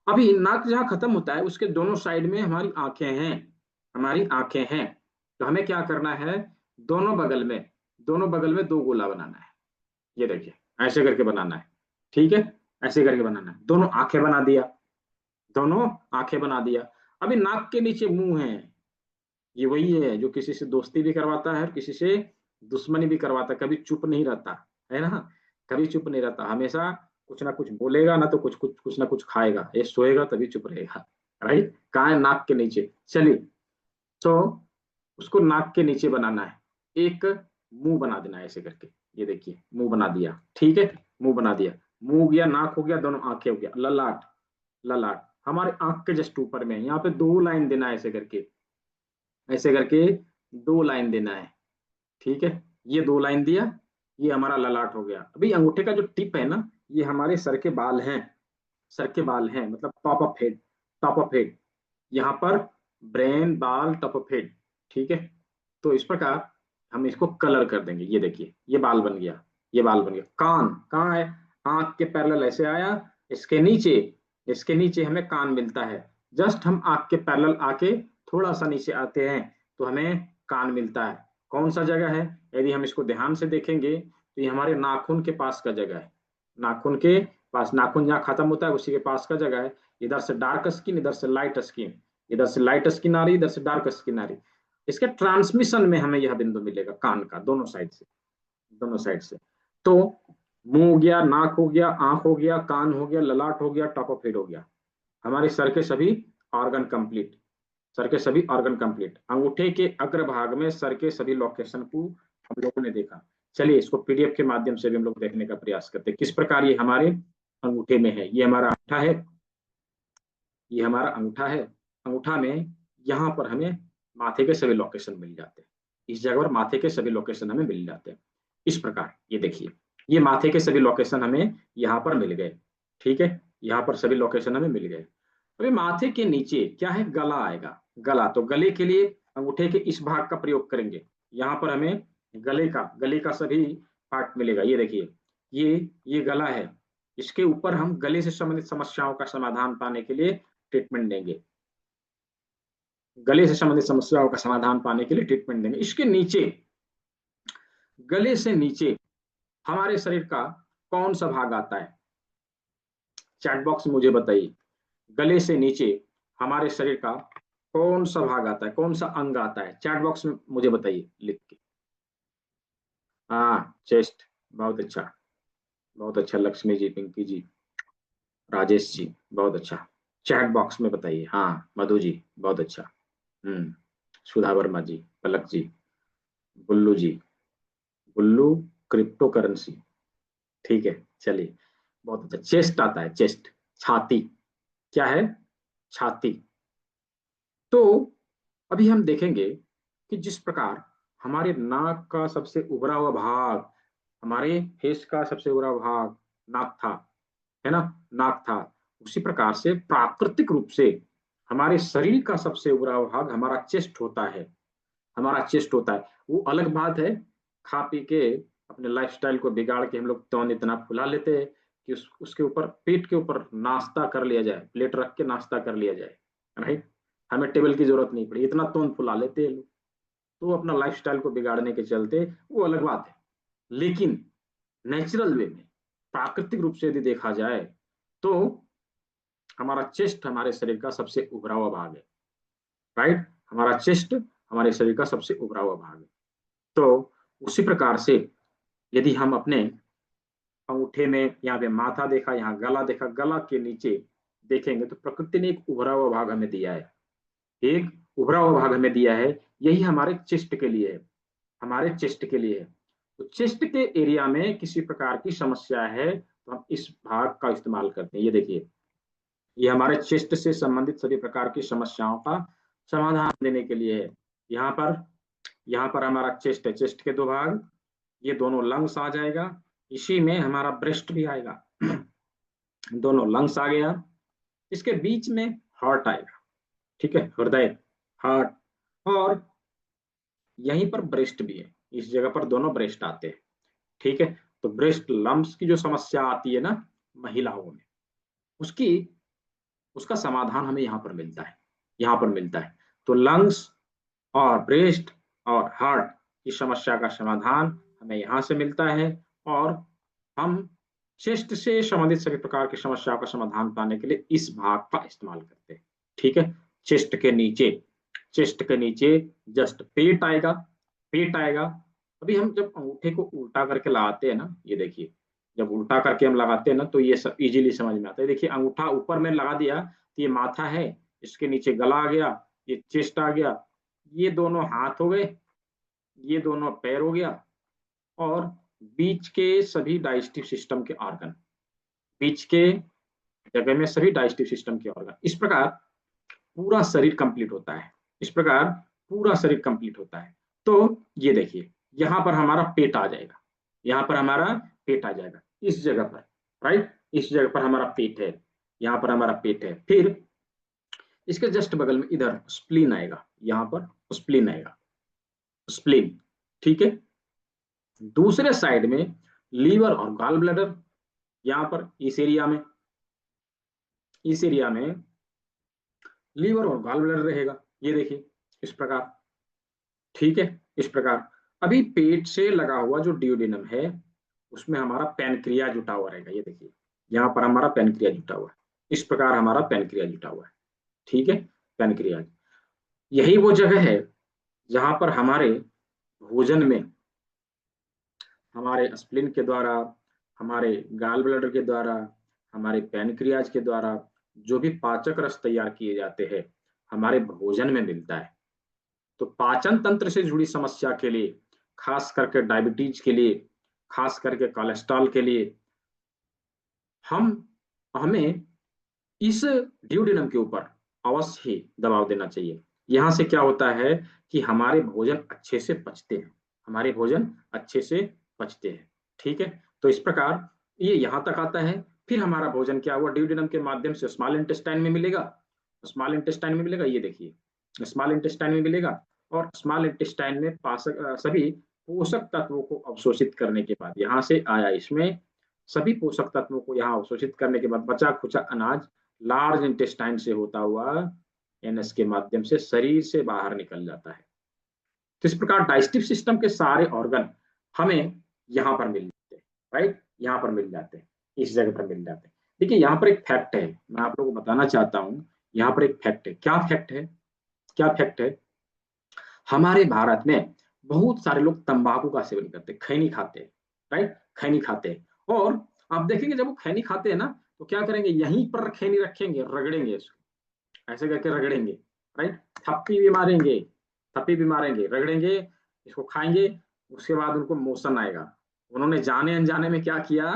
अभी नाक जहाँ खत्म होता है उसके दोनों साइड में हमारी आंखें हैं, हमारी आंखें हैं। तो हमें क्या करना है, दोनों बगल में, दोनों बगल में दो गोला बनाना है, ये देखिए ऐसे करके बनाना है, ठीक है, ऐसे करके बनाना है। दोनों आंखें बना दिया, दोनों आंखें बना दिया। अभी नाक के नीचे मुंह है, ये वही है जो किसी से दोस्ती भी करवाता है और किसी से दुश्मनी भी करवाता है, कभी चुप नहीं रहता है ना, कभी चुप नहीं रहता, हमेशा कुछ ना कुछ बोलेगा, ना तो कुछ ना कुछ खाएगा, ये सोएगा तभी चुप रहेगा, राइट। कहाँ है, नाक के नीचे। चलिए, तो उसको नाक के नीचे बनाना है, एक मुंह बना देना है ऐसे करके, ये देखिए मुंह बना दिया, ठीक है, मुंह बना दिया, मुंह हो गया, नाक हो गया, दोनों आंखें हो गया, ललाट, ललाट हमारे आंख के जस्ट ऊपर में, यहाँ पे दो लाइन देना है ऐसे करके, ऐसे करके दो लाइन देना है, ठीक है। ये दो लाइन दिया, ये हमारा ललाट हो गया। अभी अंगूठे का जो टिप है ना, ये हमारे सर के बाल हैं, सर के बाल हैं, मतलब top of head, top of head, यहाँ पर ब्रेन, बाल, टॉप ऑफ हेड, ठीक है। तो इस प्रकार हम इसको कलर कर देंगे, ये देखिए ये बाल बन गया, ये बाल बन गया। कान कहाँ है, आंख के पैरेलल ऐसे आया, इसके नीचे, इसके नीचे हमें कान मिलता है। जस्ट हम आंख के पैरेलल आके थोड़ा सा नीचे आते हैं तो हमें कान मिलता है। कौन सा जगह है, यदि हम इसको ध्यान से देखेंगे तो ये हमारे नाखून के पास का जगह है, नाखून के पास, नाखून जहाँ खत्म होता है उसी के पास का जगह है। इधर से डार्क स्किन, इधर से लाइट स्किन, इधर से लाइट स्किन आ रही, इधर से डार्क स्किन आ रही। इसके ट्रांसमिशन में हमें यह बिंदु मिलेगा कान का, दोनों साइड से, दोनों साइड से। तो मुंह हो गया, नाक हो गया, आंख हो गया, कान हो गया, ललाट हो गया, टॉप ऑफ हेड हो गया, हमारे सर के सभी ऑर्गन कंप्लीट, सर के सभी ऑर्गन कंप्लीट। अंगूठे के अग्रभाग में सर के सभी लोकेशन को हम लोगों ने देखा। चलिए इसको पीडीएफ के माध्यम से भी हम लोग देखने का प्रयास करते हैं किस प्रकार ये हमारे अंगूठे में है। ये हमारा अंगूठा है, ये हमारा अंगूठा है, अंगूठा में यहाँ पर हमें माथे के सभी लोकेशन मिल जाते हैं, इस जगह पर माथे के सभी लोकेशन हमें मिल जाते हैं। इस प्रकार ये देखिए, ये माथे के सभी लोकेशन हमें यहाँ पर मिल गए, ठीक है, यहाँ पर सभी लोकेशन हमें मिल गए। अभी माथे के नीचे क्या है, गला आएगा, गला। तो गले के लिए अंगूठे के इस भाग का प्रयोग करेंगे, यहाँ पर हमें गले का सभी पार्ट मिलेगा, ये देखिए ये गला है, इसके ऊपर हम गले से संबंधित समस्याओं का समाधान पाने के लिए ट्रीटमेंट देंगे, गले से संबंधित समस्याओं का समाधान पाने के लिए ट्रीटमेंट देंगे। इसके नीचे, गले से नीचे हमारे शरीर का कौन सा भाग आता है? चैट बॉक्स में मुझे बताइए, गले से नीचे हमारे शरीर का कौन सा भाग आता है, कौन सा अंग आता है? चैट बॉक्स में मुझे बताइए लिख के। हाँ, चेस्ट, बहुत अच्छा, बहुत अच्छा। लक्ष्मी जी, पिंकी जी, राजेश जी, बहुत अच्छा। चैट बॉक्स में बताइए। हाँ, मधु जी, बहुत अच्छा। हम्म, सुधा वर्मा जी, पलक जी, बुल्लू जी, बुल्लू क्रिप्टो करेंसी, ठीक है, चलिए, बहुत अच्छा। चेस्ट आता है, चेस्ट, छाती। क्या है? छाती। तो अभी हम देखेंगे कि जिस प्रकार हमारे नाक का सबसे उभरा हुआ भाग, हमारे फेस का सबसे उभरा हुआ भाग नाक था, है ना, नाक था, उसी प्रकार से प्राकृतिक रूप से हमारे शरीर का सबसे उभरा हुआ भाग हमारा चेस्ट होता है, हमारा चेस्ट होता है। वो अलग बात है, खा पी के अपने लाइफस्टाइल को बिगाड़ के हम लोग तौन इतना फुला लेते हैं कि उसके ऊपर, पेट के ऊपर नाश्ता कर लिया जाए, प्लेट रख के नाश्ता कर लिया जाए, राइट, हमें टेबल की जरूरत नहीं पड़ी, इतना तौन फुला लेते हैं लोग। तो अपना लाइफस्टाइल को बिगाड़ने के चलते वो अलग बात है। लेकिन नेचुरल वे में, प्राकृतिक रूप से यदि देखा जाए तो हमारा चेस्ट हमारे शरीर का सबसे उभरा हुआ भाग है, राइट, हमारा चेस्ट हमारे शरीर का सबसे उभरा हुआ भाग है। तो उसी प्रकार से यदि हम अपने अंगूठे में यहाँ पे माथा देखा, यहाँ गला देखा, गला के नीचे देखेंगे तो प्रकृति ने एक उभरा हुआ भाग हमें दिया है, एक उभरा हुआ भाग हमें दिया है। यही हमारे चेस्ट के लिए है, हमारे चेस्ट के लिए है। तो चेस्ट के एरिया में किसी प्रकार की समस्या है तो हम इस भाग का इस्तेमाल करते हैं। ये देखिए, ये हमारे चेस्ट से संबंधित सभी प्रकार की समस्याओं का समाधान देने के लिए है। यहाँ पर, यहाँ पर हमारा चेस्ट है, चेस्ट के दो भाग, ये दोनों लंग्स आ जाएगा, इसी में हमारा ब्रेस्ट भी आएगा दोनों लंग्स आ गया, इसके बीच में हार्ट आएगा, ठीक है, हृदय, हार्ट, और यहीं पर ब्रेस्ट भी है, इस जगह पर दोनों ब्रेस्ट आते हैं, ठीक है। तो ब्रेस्ट लम्प्स की जो समस्या आती है ना महिलाओं में, उसकी, उसका समाधान हमें यहाँ पर मिलता है, यहाँ पर मिलता है। तो लंग्स और ब्रेस्ट और हार्ट की समस्या का समाधान हमें यहाँ से मिलता है, और हम चेस्ट से संबंधित सभी प्रकार की समस्याओं का समाधान पाने के लिए इस भाग का इस्तेमाल करते हैं, ठीक है। चेस्ट के नीचे, चेस्ट के नीचे जस्ट पेट आएगा, पेट आएगा। अभी हम जब अंगूठे को उल्टा करके लगाते हैं ना, ये देखिए, जब उल्टा करके हम लगाते हैं ना तो ये सब इजीली समझ में आता है। देखिए, अंगूठा ऊपर में लगा दिया तो ये माथा है, इसके नीचे गला आ गया, ये चेस्ट आ गया, ये दोनों हाथ हो गए, ये दोनों पैर हो गया, और बीच के सभी डाइजेस्टिव सिस्टम के ऑर्गन, बीच के जगह में सभी डाइजेस्टिव सिस्टम के ऑर्गन, इस प्रकार पूरा शरीर कंप्लीट होता है, इस प्रकार पूरा शरीर कंप्लीट होता है। तो ये देखिए, यहाँ पर हमारा पेट आ जाएगा, यहाँ पर हमारा पेट आ जाएगा, इस जगह पर, राइट, इस जगह पर हमारा पेट है, यहाँ पर हमारा पेट है। फिर इसके जस्ट बगल में इधर स्प्लीन आएगा, यहाँ पर स्प्लीन आएगा, स्प्लीन, ठीक है। दूसरे साइड में लीवर और गॉल ब्लैडर, यहाँ पर इस एरिया में, इस एरिया में लीवर और गॉल ब्लैडर रहेगा, ये देखिए, इस प्रकार, ठीक है, इस प्रकार। अभी पेट से लगा हुआ जो ड्यूडेनम है उसमें हमारा पैनक्रिया जुटा हुआ रहेगा, ये देखिए, यहाँ पर हमारा पैनक्रिया जुटा हुआ है, इस प्रकार हमारा पैनक्रिया जुटा हुआ है, ठीक है, पैनक्रिया। यही वो जगह है जहां पर हमारे भोजन में, हमारे स्प्लीन के द्वारा, हमारे गाल ब्लैडर के द्वारा, हमारे पैनक्रियाज के द्वारा जो भी पाचक रस तैयार किए जाते हैं हमारे भोजन में मिलता है। तो पाचन तंत्र से जुड़ी समस्या के लिए, खास करके डायबिटीज के लिए, खास करके कोलेस्ट्रॉल के लिए, हम हमें इस ड्यूडेनम के ऊपर अवश्य ही दबाव देना चाहिए। यहाँ से क्या होता है कि हमारे भोजन अच्छे से पचते हैं, हमारे भोजन अच्छे से पचते हैं, ठीक है। तो इस प्रकार ये यहाँ तक आता है। फिर हमारा भोजन क्या हुआ, ड्यूडेनम के माध्यम से स्मॉल इंटेस्टाइन में मिलेगा, स्मॉल इंटेस्टाइन में मिलेगा, ये देखिए स्मॉल इंटेस्टाइन में मिलेगा, और स्मॉल इंटेस्टाइन में पाचक सभी पोषक तत्वों को अवशोषित करने के बाद यहाँ से आया इसमें, सभी पोषक तत्वों को यहाँ अवशोषित करने के बाद बचा खुचा अनाज लार्ज इंटेस्टाइन से होता हुआ एनएस के माध्यम से शरीर से बाहर निकल जाता है। तो इस प्रकार डाइजेस्टिव सिस्टम के सारे ऑर्गन हमें यहाँ पर मिल जाते हैं, राइट, यहाँ पर मिल जाते हैं, इस जगह पर मिल जाते हैं। देखिए यहाँ पर एक फैक्ट है, मैं आप लोगों को बताना चाहता हूँ, यहाँ पर एक फैक्ट है। क्या फैक्ट है? क्या फैक्ट है? हमारे भारत में बहुत सारे लोग तंबाकू का सेवन करते हैं, खैनी खाते हैं, राइट, खैनी खाते हैं। और आप देखेंगे जब वो खैनी खाते हैं ना, तो क्या करेंगे, यहीं पर खैनी रखेंगे, रगड़ेंगे इसको, ऐसे करके रगड़ेंगे, राइट, थप्पी भी मारेंगे, थप्पी भी मारेंगे, रगड़ेंगे, इसको खाएंगे, उसके बाद उनको मोशन आएगा। उन्होंने जाने अनजाने में क्या किया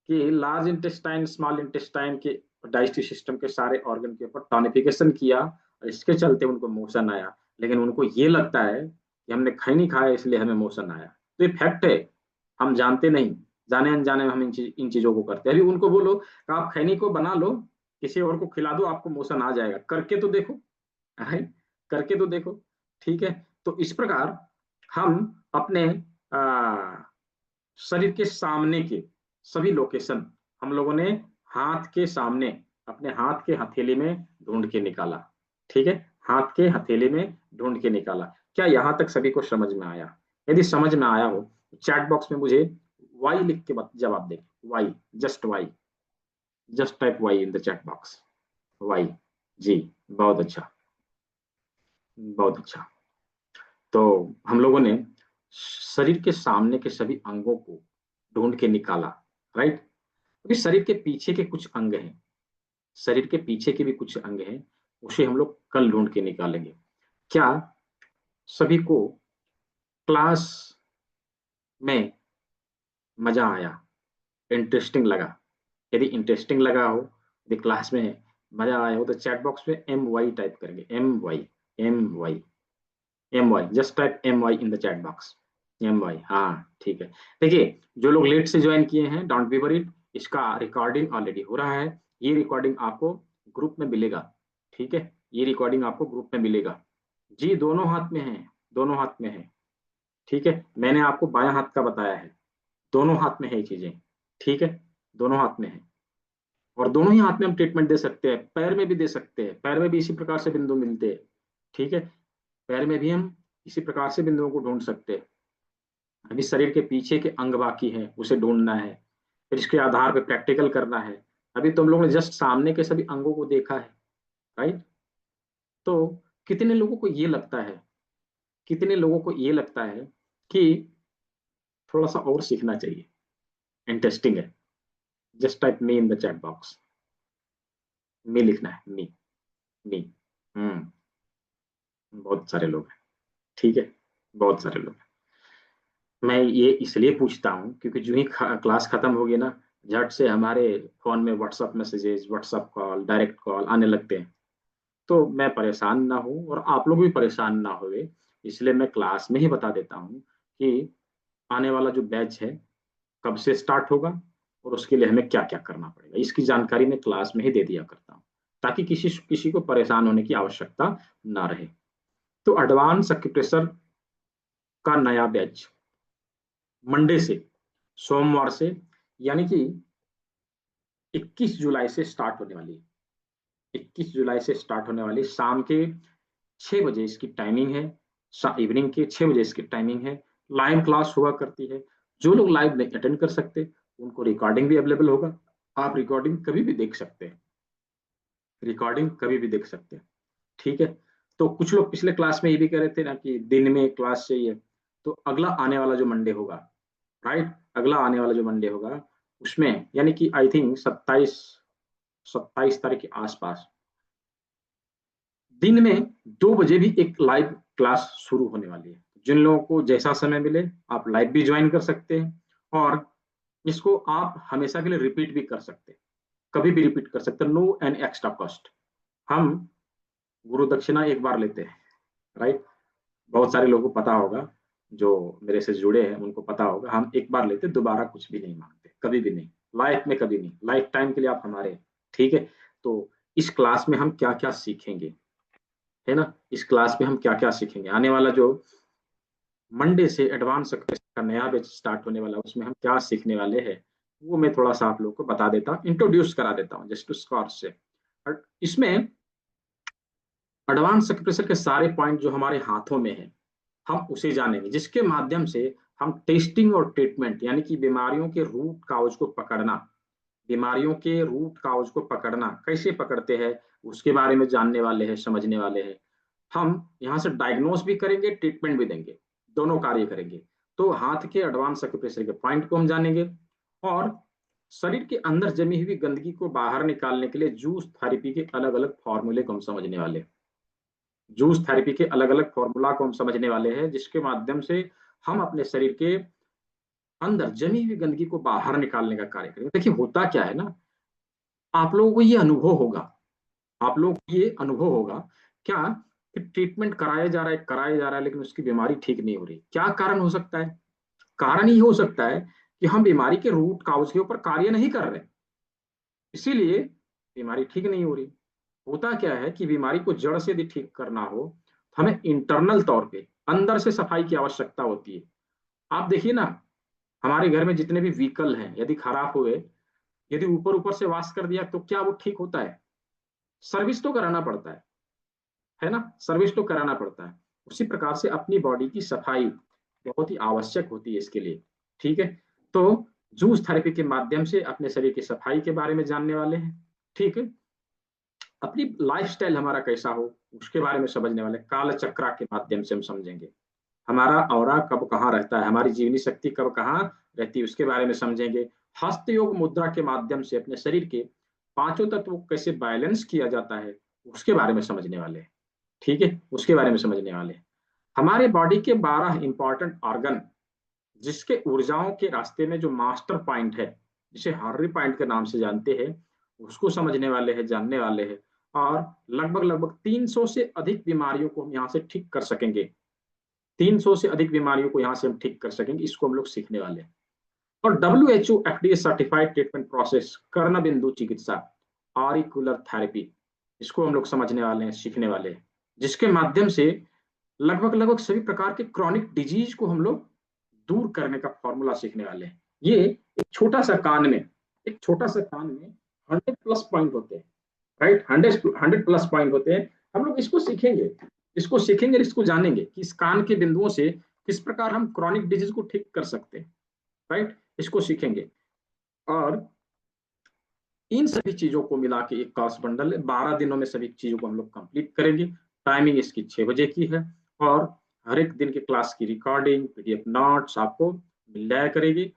कि लार्ज इंटेस्टाइन स्मॉल इंटेस्टाइन के डाइजेस्टिव सिस्टम के सारे ऑर्गन के ऊपर टॉनिफिकेशन किया, और इसके चलते उनको मोशन आया। लेकिन उनको ये लगता है कि हमने खैनी खाया इसलिए हमें मोशन आया। तो ये फैक्ट है, हम जानते नहीं, जाने अनजाने में हम इन चीजों को करते हैं। अभी उनको बोलो कि आप खैनी को बना लो, किसी और को खिला दो, आपको मोशन आ जाएगा, करके तो देखो, है, करके तो देखो, ठीक है। तो इस प्रकार हम अपने शरीर के सामने के सभी लोकेशन हम लोगों ने हाथ के सामने अपने हाथ के हथेली में ढूंढ के निकाला, ठीक है, हाथ के हथेली में ढूंढ के निकाला। क्या यहां तक सभी को समझ में आया? यदि समझ में आया हो, चैट बॉक्स में मुझे वाई लिख के जवाब दे, Y, just Y, just type Y in the chat box, Y, जी, बहुत अच्छा, बहुत अच्छा। तो हम लोगों ने शरीर के सामने के सभी अंगों को ढूंढ के निकाला, राइट। अभी शरीर के पीछे के कुछ अंग हैं, शरीर के पीछे के भी कुछ अंग हैं, उसे हम लोग कल ढूंढ के निकालेंगे। क्या सभी को क्लास में मजा आया, इंटरेस्टिंग लगा? यदि इंटरेस्टिंग लगा हो, यदि क्लास में मजा आया हो, तो चैट बॉक्स में एम वाई टाइप करेंगे, M Y, M Y, M Y, just type M Y in the chat box, M Y, हाँ, ठीक है। देखिए, जो लोग लेट से ज्वाइन किए हैं, डोंट बी वरीड, इसका रिकॉर्डिंग ऑलरेडी हो रहा है, ये रिकॉर्डिंग आपको ग्रुप में मिलेगा, ठीक है, ये रिकॉर्डिंग आपको ग्रुप में मिलेगा। जी, दोनों हाथ में है, दोनों हाथ में है, ठीक है, मैंने आपको बायां हाथ का बताया है, दोनों हाथ में है ये चीजें, ठीक है, दोनों हाथ में है। और दोनों ही हाथ में हम ट्रीटमेंट दे सकते हैं, पैर में भी दे सकते हैं, पैर में भी इसी प्रकार से बिंदु मिलते हैं, ठीक है, पैर में भी हम इसी प्रकार से बिंदुओं को ढूंढ सकते हैं। अभी शरीर के पीछे के अंग बाकी है, उसे ढूंढना है, फिर इसके आधार पर प्रैक्टिकल करना है। अभी तुम लोगों ने जस्ट सामने के सभी अंगों को देखा है, राइट। तो कितने लोगों को ये लगता है, कितने लोगों को ये लगता है कि थोड़ा सा और सीखना चाहिए, इंटरेस्टिंग है? Just type me in the chat box, me लिखना है, मी, बहुत सारे लोग हैं, ठीक है, बहुत सारे लोग हैं। मैं ये इसलिए पूछता हूँ क्योंकि जो ही क्लास खत्म होगी ना, झट से हमारे फोन में WhatsApp messages, WhatsApp call, direct call आने लगते हैं। तो मैं परेशान ना हूँ और आप लोग भी परेशान ना हुए, इसलिए मैं क्लास में ही बता देता हूँ कि आने वाला जो बैच है कब से स्टार्ट होगा और उसके लिए हमें क्या क्या करना पड़ेगा, इसकी जानकारी मैं क्लास में ही दे दिया करता हूँ, ताकि किसी किसी को परेशान होने की आवश्यकता ना रहे। तो एडवांस एक्यूप्रेशर का नया बैच मंडे से, सोमवार से, यानी कि 21 जुलाई से स्टार्ट होने वाली है, 21 जुलाई से स्टार्ट होने वाली, शाम के 6 बजे इसकी टाइमिंग है, इवनिंग के 6 बजे इसकी टाइमिंग है। लाइव क्लास हुआ करती है, जो लोग लाइव नहीं अटेंड कर सकते उनको रिकॉर्डिंग भी अवेलेबल होगा, आप रिकॉर्डिंग कभी भी देख सकते हैं, रिकॉर्डिंग कभी भी देख सकते हैं, ठीक है। तो कुछ लोग पिछले क्लास में ये भी कह रहे थे ना कि दिन में क्लास चाहिए, तो अगला आने वाला जो मंडे होगा, राइट, अगला आने वाला जो मंडे होगा उसमें, यानी कि आई थिंक 27 तारीख के आसपास दिन में 2 बजे भी एक लाइव क्लास शुरू होने वाली है। जिन लोगों को जैसा समय मिले आप लाइव भी ज्वाइन कर सकते हैं, और इसको आप हमेशा के लिए रिपीट भी कर सकते हैं, कभी भी रिपीट कर सकते हैं, नो एंड एक्स्ट्रा कॉस्ट। हम गुरु दक्षिणा एक बार लेते हैं, राइट, बहुत सारे लोगों को पता होगा, जो मेरे से जुड़े हैं उनको पता होगा, हम एक बार लेते, दोबारा कुछ भी नहीं मांगते, कभी भी नहीं, लाइफ में कभी नहीं, लाइफ टाइम के लिए आप हमारे, ठीक है। तो इस क्लास में हम क्या क्या सीखेंगे, है ना, इस क्लास में हम क्या क्या सीखेंगे, आने वाला जो मंडे से एडवांस का नया बैच स्टार्ट होने वाला, उसमें हम क्या सीखने वाले हैं, वो मैं थोड़ा सा आप लोगों को बता देता हूँ, इंट्रोड्यूस करा देता हूँ जस्ट स्कॉर से। और इसमें एडवांस एक्यूप्रेशर के सारे पॉइंट जो हमारे हाथों में है हम उसे जानेंगे, जिसके माध्यम से हम टेस्टिंग और ट्रीटमेंट यानी कि बीमारियों के रूट काउज को पकड़ना, बीमारियों के रूट काउज को पकड़ना कैसे पकड़ते हैं उसके बारे में जानने वाले हैं, समझने वाले हैं। हम यहाँ से डायग्नोस भी करेंगे, ट्रीटमेंट भी देंगे, दोनों कार्य करेंगे। तो हाथ के एडवांस एक्यूप्रेशर के पॉइंट को हम जानेंगे, और शरीर के अंदर जमी हुई गंदगी को बाहर निकालने के लिए जूस थेरेपी के अलग अलग फॉर्मूले को हम समझने वाले हैं। जूस थेरेपी के अलग अलग फॉर्मूला को हम समझने वाले हैं, जिसके माध्यम से हम अपने शरीर के अंदर जमी हुई गंदगी को बाहर निकालने का कार्य करेंगे। देखिए होता क्या है ना, आप लोगों को ये अनुभव होगा, आप लोगों को ये अनुभव होगा क्या, कि ट्रीटमेंट कराया जा रहा है, कराया जा रहा है, लेकिन उसकी बीमारी ठीक नहीं हो रही। क्या कारण हो सकता है? कारण ये हो सकता है कि हम बीमारी के रूट काउज के ऊपर कार्य नहीं कर रहे, इसीलिए बीमारी ठीक नहीं हो रही। होता क्या है कि बीमारी को जड़ से यदि ठीक करना हो तो हमें इंटरनल तौर पे अंदर से सफाई की आवश्यकता होती है। आप देखिए ना, हमारे घर में जितने भी व्हीकल हैं यदि खराब हुए, यदि ऊपर ऊपर से वॉश कर दिया तो क्या वो ठीक होता है? सर्विस तो कराना पड़ता है ना, सर्विस तो कराना पड़ता है। उसी प्रकार से अपनी बॉडी की सफाई बहुत ही आवश्यक होती है इसके लिए। ठीक है, तो जूस थेरेपी के माध्यम से अपने शरीर की सफाई के बारे में जानने वाले हैं। ठीक है, अपनी लाइफस्टाइल हमारा कैसा हो उसके बारे में समझने वाले, काल चक्रा के माध्यम से हम समझेंगे। हमारा ऑरा कब कहाँ रहता है, हमारी जीवनी शक्ति कब कहाँ रहती है उसके बारे में समझेंगे। हस्त योग मुद्रा के माध्यम से अपने शरीर के पांचों तत्वों को कैसे बैलेंस किया जाता है उसके बारे में समझने वाले हैं। ठीक है, उसके बारे में समझने वाले हैं। हमारे बॉडी के 12 इंपॉर्टेंट ऑर्गन, जिसके ऊर्जाओं के रास्ते में जो मास्टर पॉइंट है, जिसे हार्री पॉइंट के नाम से जानते हैं, उसको समझने वाले हैं, जानने वाले हैं। और लगभग लगभग 300 से अधिक बीमारियों को हम यहाँ से ठीक कर सकेंगे। 300 से अधिक बीमारियों को यहाँ से हम ठीक कर सकेंगे, इसको हम लोग सीखने वाले हैं। और WHO FDA certified treatment process कर्ण बिंदु चिकित्सा, ऑरिकुलर थेरेपी, इसको हम लोग समझने वाले हैं, सीखने वाले हैं, जिसके माध्यम से लगभग लगभग सभी प्रकार के क्रॉनिक डिजीज को हम लोग दूर करने का फॉर्मूला सीखने वाले हैं। ये एक छोटा सा कान में, एक छोटा सा कान में 100+ पॉइंट होते हैं, राइट? 100+ पॉइंट होते हैं। हम लोग इसको सीखेंगे, इसको सीखेंगे, इसको जानेंगे कि इस कान के बिंदुओं से किस प्रकार हम क्रॉनिक डिजीज को ठीक कर सकते हैं, राइट? इसको सीखेंगे। और इन सभी चीजों को मिला के एक कोर्स बंडल है, 12 दिनों में सभी चीजों को हम लोग कंप्लीट करेंगे। टाइमिंग इसकी 6 बजे की है, और हर एक दिन की क्लास की रिकॉर्डिंग, PDF नोट्स आपको मिल जाया करेगी।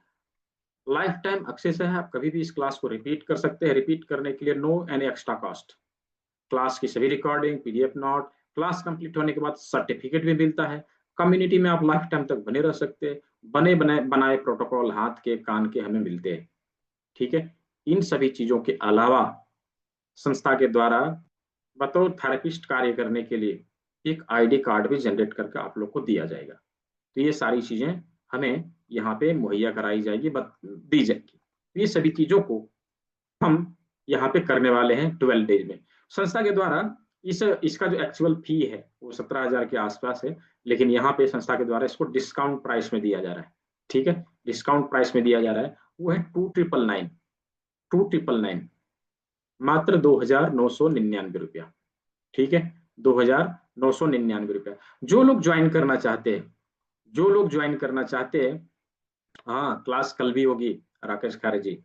लाइफ टाइम एक्सेस है, आप कभी भी इस क्लास को रिपीट कर सकते हैं। रिपीट करने के लिए no any extra cost. Class की सभी recording, PDF note, class complete होने के बाद सर्टिफिकेट भी मिलता है। कम्युनिटी में आप लाइफ टाइम तक बने रह सकते हैं। बने बनाए बनाए प्रोटोकॉल हाथ के, कान के हमें मिलते हैं। ठीक है, इन सभी चीजों के अलावा संस्था के द्वारा बतौर थेरेपिस्ट कार्य करने के लिए एक ID कार्ड भी जनरेट करके आप लोग को दिया जाएगा। तो ये सारी चीजें हमें यहाँ पे मुहैया कराई जाएगी, दी जाएगी। तो ये सभी चीजों को हम यहाँ पे करने वाले हैं 12 डेज में। संस्था के द्वारा इसका जो एक्चुअल फी है वो 17,000 के आसपास है, लेकिन यहाँ पे संस्था के द्वारा इसको डिस्काउंट प्राइस में दिया जा रहा है। ठीक है, डिस्काउंट प्राइस में दिया जा रहा है, वो है 2,999, मात्र 2,999 रुपया। ठीक है, 2,999 रुपया। जो लोग ज्वाइन करना चाहते हैं, जो लोग ज्वाइन करना चाहते हैं, हाँ क्लास कल भी होगी राकेश खरे जी,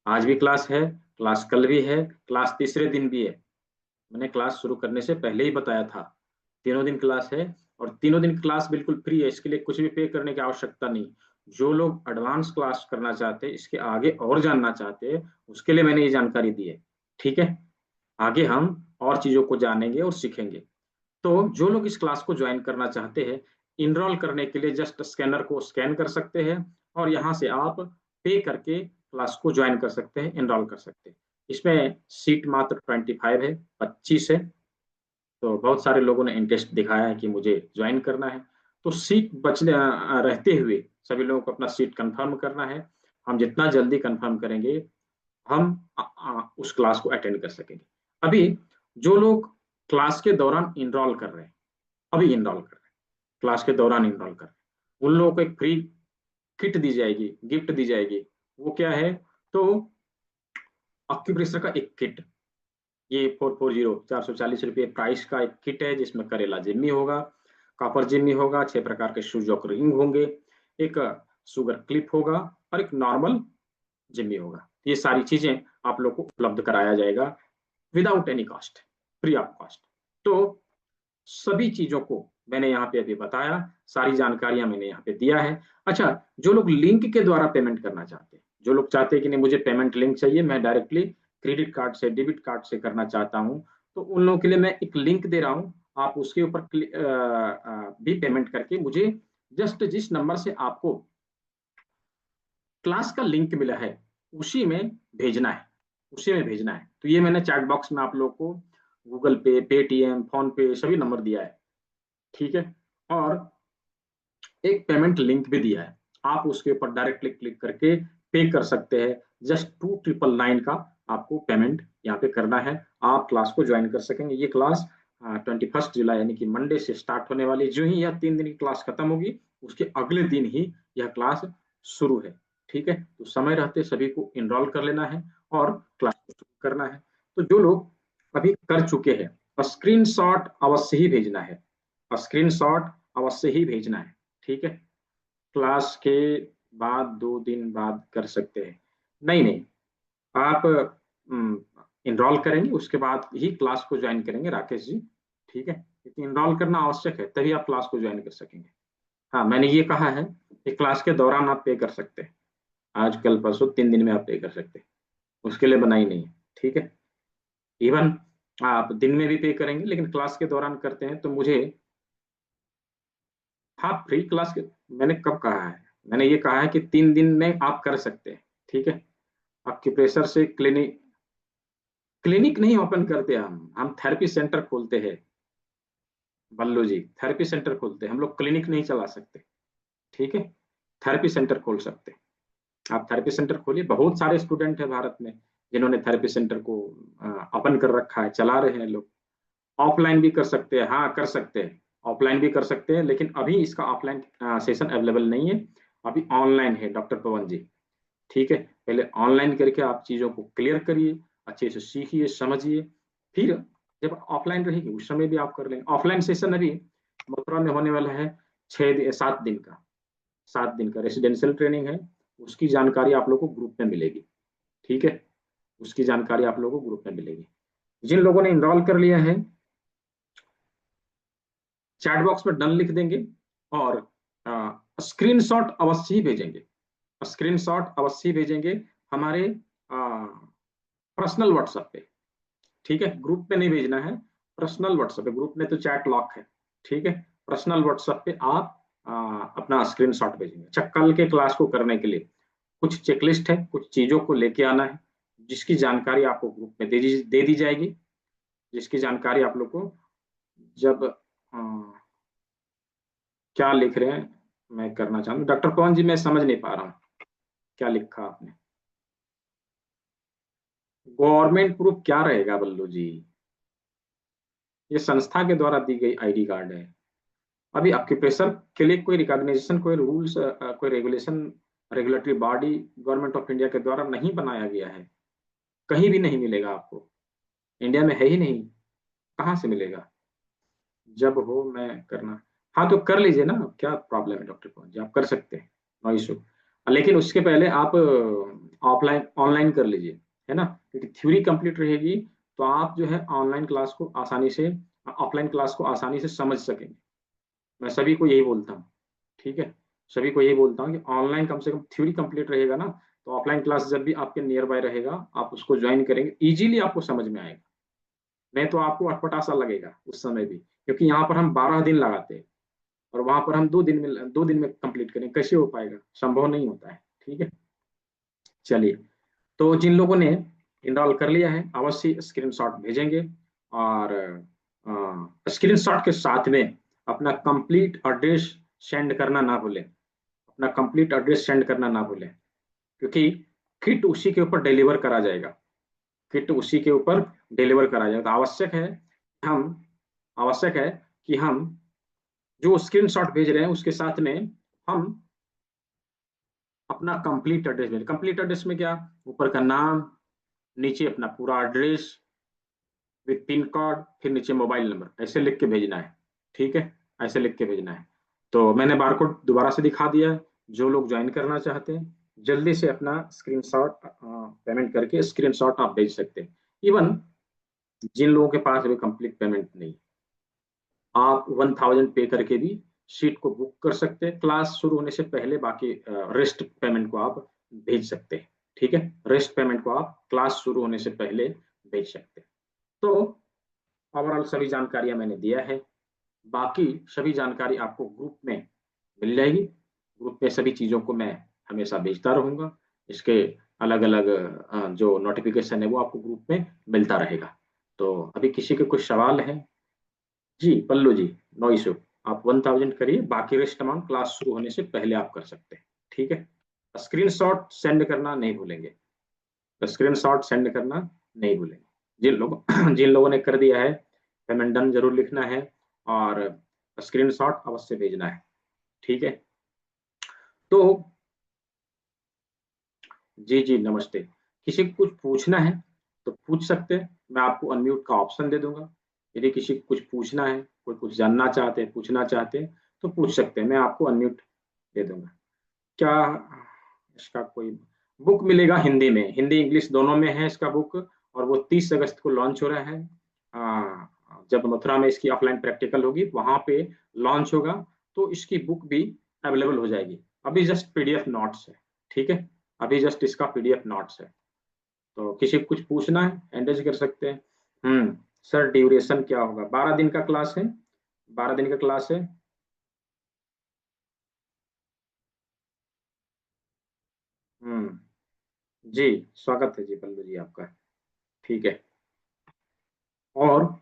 आज भी क्लास है, क्लास कल भी है, क्लास तीसरे दिन भी है। मैंने क्लास शुरू करने से पहले ही बताया था, तीनों दिन क्लास है, और तीनों दिन क्लास बिल्कुल फ्री है, इसके लिए कुछ भी पे करने की आवश्यकता नहीं। जो लोग एडवांस क्लास करना चाहते हैं, इसके आगे और जानना चाहते हैं, उसके लिए मैंने ये जानकारी दी है। ठीक है, आगे हम और चीजों को जानेंगे और सीखेंगे। तो जो लोग इस क्लास को ज्वाइन करना चाहते हैं, इनरोल करने के लिए जस्ट स्कैनर को स्कैन कर सकते हैं, और यहाँ से आप पे करके क्लास को ज्वाइन कर सकते हैं, इनरोल कर सकते हैं। इसमें सीट मात्र 25 है, 25 है। तो बहुत सारे लोगों ने इंटरेस्ट दिखाया है कि मुझे ज्वाइन करना है। तो सीट बचने रहते हुए सभी लोगों को अपना सीट कंफर्म करना है। हम जितना जल्दी कंफर्म करेंगे, हम उस क्लास को अटेंड कर सकेंगे। अभी जो लोग क्लास के दौरान इनरोल कर रहे हैं, अभी इनरोल कर रहे हैं, क्लास के दौरान इनरोल कर रहे हैं, उन लोगों को एक फ्री किट दी जाएगी, गिफ्ट दी जाएगी। वो क्या है? तो ऑक्यूप्रेशर का एक किट, ये 440 रुपये प्राइस का एक किट है, जिसमें करेला जिम्मी होगा, कॉपर जिम्मी होगा, 6 प्रकार के शूजॉक रिंग होंगे, एक शुगर क्लिप होगा और एक नॉर्मल जिम्मी होगा। ये सारी चीजें आप लोग को उपलब्ध कराया जाएगा without any cost, free of cost. तो सभी चीजों को मैंने यहाँ पे अभी बताया, सारी जानकारियां मैंने यहाँ पे दिया है। अच्छा, जो लोग लिंक के द्वारा पेमेंट करना चाहते हैं, जो लोग चाहते हैं कि नहीं मुझे पेमेंट लिंक चाहिए, मैं डायरेक्टली क्रेडिट कार्ड से डेबिट कार्ड से करना चाहता हूँ, तो उन लोगों के लिए मैं एक लिंक दे रहा हूँ। आप उसके ऊपर भी पेमेंट करके मुझे जस्ट जिस नंबर से आपको क्लास का लिंक मिला है उसी में भेजना है, उसी में भेजना है। तो ये मैंने चैट बॉक्स में आप लोग को गूगल पे, पेटीएम, फोन पे सभी नंबर दिया है, ठीक है। और एक पेमेंट लिंक भी दिया है, आप उसके ऊपर डायरेक्टली क्लिक करके पे कर सकते हैं। जस्ट 2999 का आपको पेमेंट यहाँ पे करना है, आप क्लास को ज्वाइन कर सकेंगे। ये क्लास 21 जुलाई यानी कि मंडे से स्टार्ट होने वाली। जो ही यह 3 दिन की क्लास खत्म होगी उसके अगले दिन ही यह क्लास शुरू है, ठीक है। तो समय रहते सभी को इनरोल कर लेना है और क्लास को शुरू करना है। तो जो लोग अभी कर चुके हैं, स्क्रीनशॉट अवश्य ही भेजना है, स्क्रीनशॉट अवश्य ही भेजना है, ठीक है। क्लास के बाद 2 दिन बाद कर सकते हैं, नहीं नहीं, आप इनरोल करेंगे उसके बाद ही क्लास को ज्वाइन करेंगे राकेश जी, ठीक है। क्योंकि इनरोल करना आवश्यक है, तभी आप क्लास को ज्वाइन कर सकेंगे। हाँ, मैंने ये कहा है कि क्लास के दौरान आप पे कर सकते हैं, आज कल परसों 3 दिन में आप पे कर सकते हैं, उसके लिए बनाई नहीं है, ठीक है। इवन आप दिन में भी पे करेंगे, लेकिन क्लास के दौरान करते हैं तो मुझे, हाँ फ्री क्लास के, मैंने कब कहा है, मैंने ये कहा है कि 3 दिन में आप कर सकते हैं, ठीक है। आपके प्रेशर से क्लिनिक, क्लिनिक नहीं ओपन करते, हम थेरेपी सेंटर खोलते हैं बल्लू जी, थेरेपी सेंटर खोलते हैं हम लोग, क्लिनिक नहीं चला सकते, ठीक है। थेरेपी सेंटर खोल सकते हैं, आप थेरेपी सेंटर खोलिए। बहुत सारे स्टूडेंट हैं भारत में जिन्होंने थेरेपी सेंटर को ओपन कर रखा है, चला रहे हैं लोग। ऑफलाइन भी कर सकते हैं, हाँ कर सकते हैं, ऑफलाइन भी कर सकते हैं, लेकिन अभी इसका ऑफलाइन सेशन अवेलेबल नहीं है, अभी ऑनलाइन है डॉक्टर पवन जी, ठीक है। पहले ऑनलाइन करके आप चीज़ों को क्लियर करिए, अच्छे से सीखिए, समझिए, फिर जब ऑफलाइन रहेगी उस समय भी आप कर लेंगे। ऑफलाइन सेशन अभी मथुरा में होने वाला है 7 दिन का, 7 दिन का रेसिडेंशियल ट्रेनिंग है, उसकी जानकारी आप लोग को ग्रुप में मिलेगी, ठीक है। उसकी जानकारी आप लोगों को ग्रुप में मिलेगी। जिन लोगों ने इनरोल कर लिया है चैट बॉक्स में डन लिख देंगे और स्क्रीनशॉट अवश्य ही भेजेंगे, स्क्रीनशॉट अवश्य ही भेजेंगे हमारे पर्सनल व्हाट्सएप पे, ठीक है। ग्रुप पे नहीं भेजना है, पर्सनल व्हाट्सएप पे, ग्रुप में तो चैट लॉक है, ठीक है। पर्सनल व्हाट्सएप पे आप अपना स्क्रीनशॉट भेजेंगे। अच्छा, कल के क्लास को करने के लिए कुछ चेकलिस्ट है, कुछ चीजों को लेके आना है, जिसकी जानकारी आपको ग्रुप में दे दी जाएगी, जिसकी जानकारी आप लोग को जब क्या लिख रहे हैं मैं करना चाहूँ डॉक्टर पवन जी, मैं समझ नहीं पा रहा हूँ क्या लिखा आपने। गवर्नमेंट प्रूफ क्या रहेगा बल्लू जी, ये संस्था के द्वारा दी गई आईडी कार्ड है। अभी ऑक्यूपेशन के लिए कोई रिकॉग्निशन, कोई रूल्स, कोई regulation, regulatory body government of India के द्वारा नहीं बनाया गया है, कहीं भी नहीं मिलेगा आपको, इंडिया में है ही नहीं, कहाँ से मिलेगा। जब हो मैं करना, हाँ तो कर लीजिए ना, क्या प्रॉब्लम है डॉक्टर पवन जी, आप कर सकते हैं, नो इशू। लेकिन उसके पहले आप ऑफलाइन ऑनलाइन कर लीजिए, है ना, क्योंकि थ्योरी कंप्लीट रहेगी तो आप जो है ऑनलाइन क्लास को आसानी से, ऑफलाइन क्लास को आसानी से समझ सकेंगे। मैं सभी को यही बोलता हूँ, ठीक है, सभी को यही बोलता हूँ कि ऑनलाइन कम से कम थ्योरी कंप्लीट रहेगा ना, तो ऑफलाइन क्लास जब भी आपके नियर बाय रहेगा आप उसको ज्वाइन करेंगे, इजीली आपको समझ में आएगा। नहीं तो आपको अटपटा सा लगेगा उस समय भी, क्योंकि यहाँ पर हम 12 दिन लगाते हैं और वहां पर हम 2 दिन में कंप्लीट करें, कैसे हो पाएगा, संभव नहीं होता है, ठीक है। चलिए, तो जिन लोगों ने इनरोल कर लिया है अवश्य स्क्रीनशॉट भेजेंगे, और स्क्रीनशॉट के साथ में अपना कंप्लीट एड्रेस सेंड करना ना भूलें, अपना कंप्लीट एड्रेस सेंड करना ना भूलें, क्योंकि किट उसी के ऊपर डिलीवर करा जाएगा, किट उसी के ऊपर डिलीवर करा जाएगा। तो हम आवश्यक है कि हम जो स्क्रीनशॉट भेज रहे हैं उसके साथ में हम अपना कंप्लीट एड्रेस भेज। कंप्लीट एड्रेस में क्या, ऊपर का नाम, नीचे अपना पूरा एड्रेस विद पिन कोड, फिर नीचे मोबाइल नंबर, ऐसे लिख के भेजना है। ठीक है, ऐसे लिख के भेजना है। तो मैंने बारकोड दोबारा से दिखा दिया है। जो लोग ज्वाइन करना चाहते हैं जल्दी से अपना स्क्रीनशॉट पेमेंट करके स्क्रीनशॉट आप भेज सकते हैं। इवन जिन लोगों के पास अभी कंप्लीट पेमेंट नहीं, आप 1000 पे करके भी सीट को बुक कर सकते हैं क्लास शुरू होने से पहले। बाकी रेस्ट पेमेंट को आप भेज सकते हैं। ठीक है, रेस्ट पेमेंट को आप क्लास शुरू होने से पहले भेज सकते हैं। तो ओवरऑल सभी जानकारियां मैंने दिया है। बाकी सभी जानकारी आपको ग्रुप में मिल जाएगी। ग्रुप में सभी चीज़ों को मैं हमेशा भेजता रहूंगा। इसके अलग अलग जो नोटिफिकेशन है वो आपको ग्रुप में मिलता रहेगा। तो अभी किसी के कुछ सवाल है? जी पल्लू जी, नो इशू। आप 1000 करिए, बाकी रेस्ट अमाउंट क्लास शुरू होने से पहले आप कर सकते हैं। ठीक है, स्क्रीनशॉट सेंड करना नहीं भूलेंगे। स्क्रीनशॉट सेंड करना नहीं भूलेंगे। जिन लोगों ने कर दिया है, पेमेंट डन जरूर लिखना है और स्क्रीनशॉट अवश्य भेजना है। ठीक है, तो जी जी नमस्ते। किसी को कुछ पूछना है तो पूछ सकते हैं, मैं आपको अनम्यूट का ऑप्शन दे दूंगा। यदि किसी को कुछ पूछना है, कोई कुछ जानना चाहते हैं, पूछना चाहते हैं तो पूछ सकते हैं, मैं आपको अनम्यूट दे दूंगा। क्या इसका कोई बुक मिलेगा? हिंदी में, हिंदी इंग्लिश दोनों में है इसका बुक। और वो 30 अगस्त को लॉन्च हो रहा है। जब मथुरा में इसकी ऑफलाइन प्रैक्टिकल होगी वहां पे लॉन्च होगा, तो इसकी बुक भी अवेलेबल हो जाएगी। अभी जस्ट पीडीएफ नोट्स है। ठीक है, अभी जस्ट इसका पीडीएफ नोट्स है। तो किसी को कुछ पूछना है एंगेज कर सकते हैं। सर ड्यूरेशन क्या होगा? 12 दिन का क्लास है, 12 दिन का क्लास है। हम्म, जी स्वागत है जी पल्लू जी आपका। ठीक है, और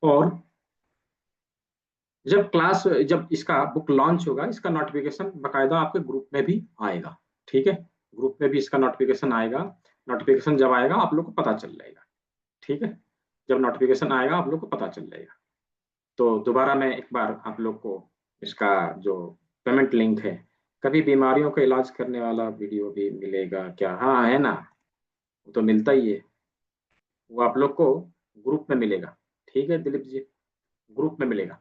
और जब इसका बुक लॉन्च होगा, इसका नोटिफिकेशन बकायदा आपके ग्रुप में भी आएगा। ठीक है, ग्रुप में भी इसका नोटिफिकेशन आएगा। नोटिफिकेशन जब आएगा आप लोग को पता चल जाएगा। ठीक है, जब नोटिफिकेशन आएगा आप लोग को पता चल जाएगा। तो दोबारा मैं एक बार आप लोग को इसका जो पेमेंट लिंक है, कभी बीमारियों का इलाज करने वाला वीडियो भी मिलेगा क्या? हाँ है ना, वो तो मिलता ही है। वो आप लोग को ग्रुप में मिलेगा। ठीक है दिलीप जी, ग्रुप में मिलेगा,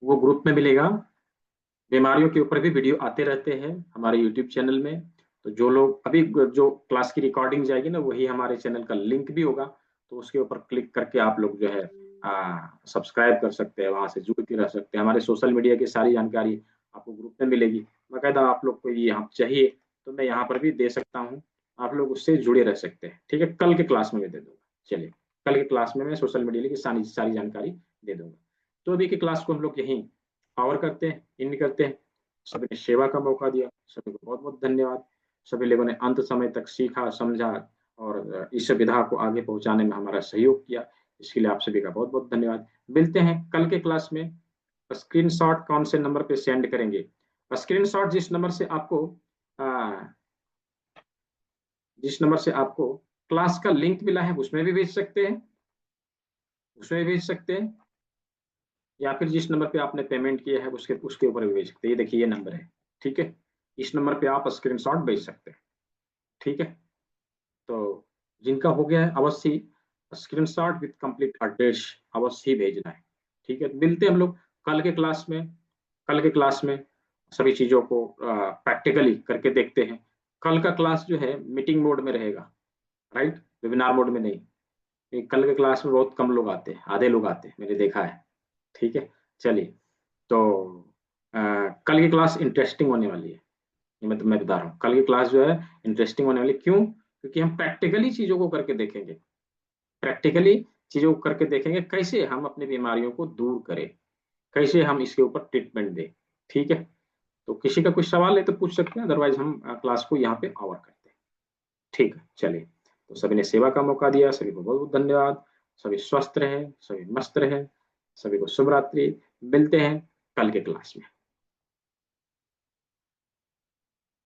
वो ग्रुप में मिलेगा। बीमारियों के ऊपर भी वीडियो आते रहते हैं हमारे यूट्यूब चैनल में। तो जो लोग अभी जो क्लास की रिकॉर्डिंग जाएगी ना, वही हमारे चैनल का लिंक भी होगा। तो उसके ऊपर क्लिक करके आप लोग जो है सब्सक्राइब कर सकते हैं, वहां से जुड़ के रह सकते हैं। हमारे सोशल मीडिया की सारी जानकारी आपको ग्रुप में मिलेगी। बाकायदा आप लोग को ये यहाँ चाहिए तो मैं यहाँ पर भी दे सकता हूँ, आप लोग उससे जुड़े रह सकते हैं। ठीक है, कल के क्लास में मैं दे दूंगा। चलिए, कल के क्लास में मैं सोशल मीडिया की सारी सारी जानकारी दे दूंगा। तो अभी की क्लास को हम लोग यहीं पावर करते हैं, इन करते हैं। सभी ने सेवा का मौका दिया, सभी को बहुत बहुत धन्यवाद। सभी लोगों ने अंत समय तक सीखा, समझा और इस विधा को आगे पहुंचाने में हमारा सहयोग किया। इसके लिए आप सभी का बहुत बहुत धन्यवाद। मिलते हैं कल के क्लास में। स्क्रीनशॉट कौन से नंबर पे सेंड करेंगे? स्क्रीनशॉट जिस नंबर से आपको क्लास का लिंक मिला है उसमें भी भेज सकते हैं, उसमें भी भेज सकते हैं, या फिर जिस नंबर पे आपने पेमेंट किया है उसके उसके ऊपर भी भेज सकते हैं। ये देखिए, ये नंबर है। ठीक है, इस नंबर पे आप स्क्रीनशॉट भेज सकते हैं। ठीक है, तो जिनका हो गया है अवश्य स्क्रीनशॉट विद कंप्लीट एड्रेस अवश्य ही भेजना है। ठीक है, मिलते हैं हम लोग कल के क्लास में। कल के क्लास में सभी चीजों को प्रैक्टिकली करके देखते हैं। कल का क्लास जो है मीटिंग मोड में रहेगा, राइट, वेबिनार मोड में नहीं। कल के क्लास में बहुत कम लोग आते हैं, आधे लोग आते हैं, मैंने देखा है। ठीक है, चलिए। तो कल की क्लास इंटरेस्टिंग होने वाली है। ये मैं बता रहा हूँ, कल की क्लास जो है इंटरेस्टिंग होने वाली। क्यों? क्योंकि हम प्रैक्टिकली चीजों को करके देखेंगे। प्रैक्टिकली चीजों को करके देखेंगे कैसे हम अपनी बीमारियों को दूर करें, कैसे हम इसके ऊपर ट्रीटमेंट दें। ठीक है, तो किसी का कुछ सवाल है तो पूछ सकते हैं, अदरवाइज हम क्लास को यहाँ पे ओवर करते हैं। ठीक है, चलिए। तो सभी ने सेवा का मौका दिया, सभी को बहुत बहुत धन्यवाद। सभी स्वस्थ रहे, सभी मस्त रहे, सभी को शुभ रात्रि। मिलते हैं कल के क्लास में।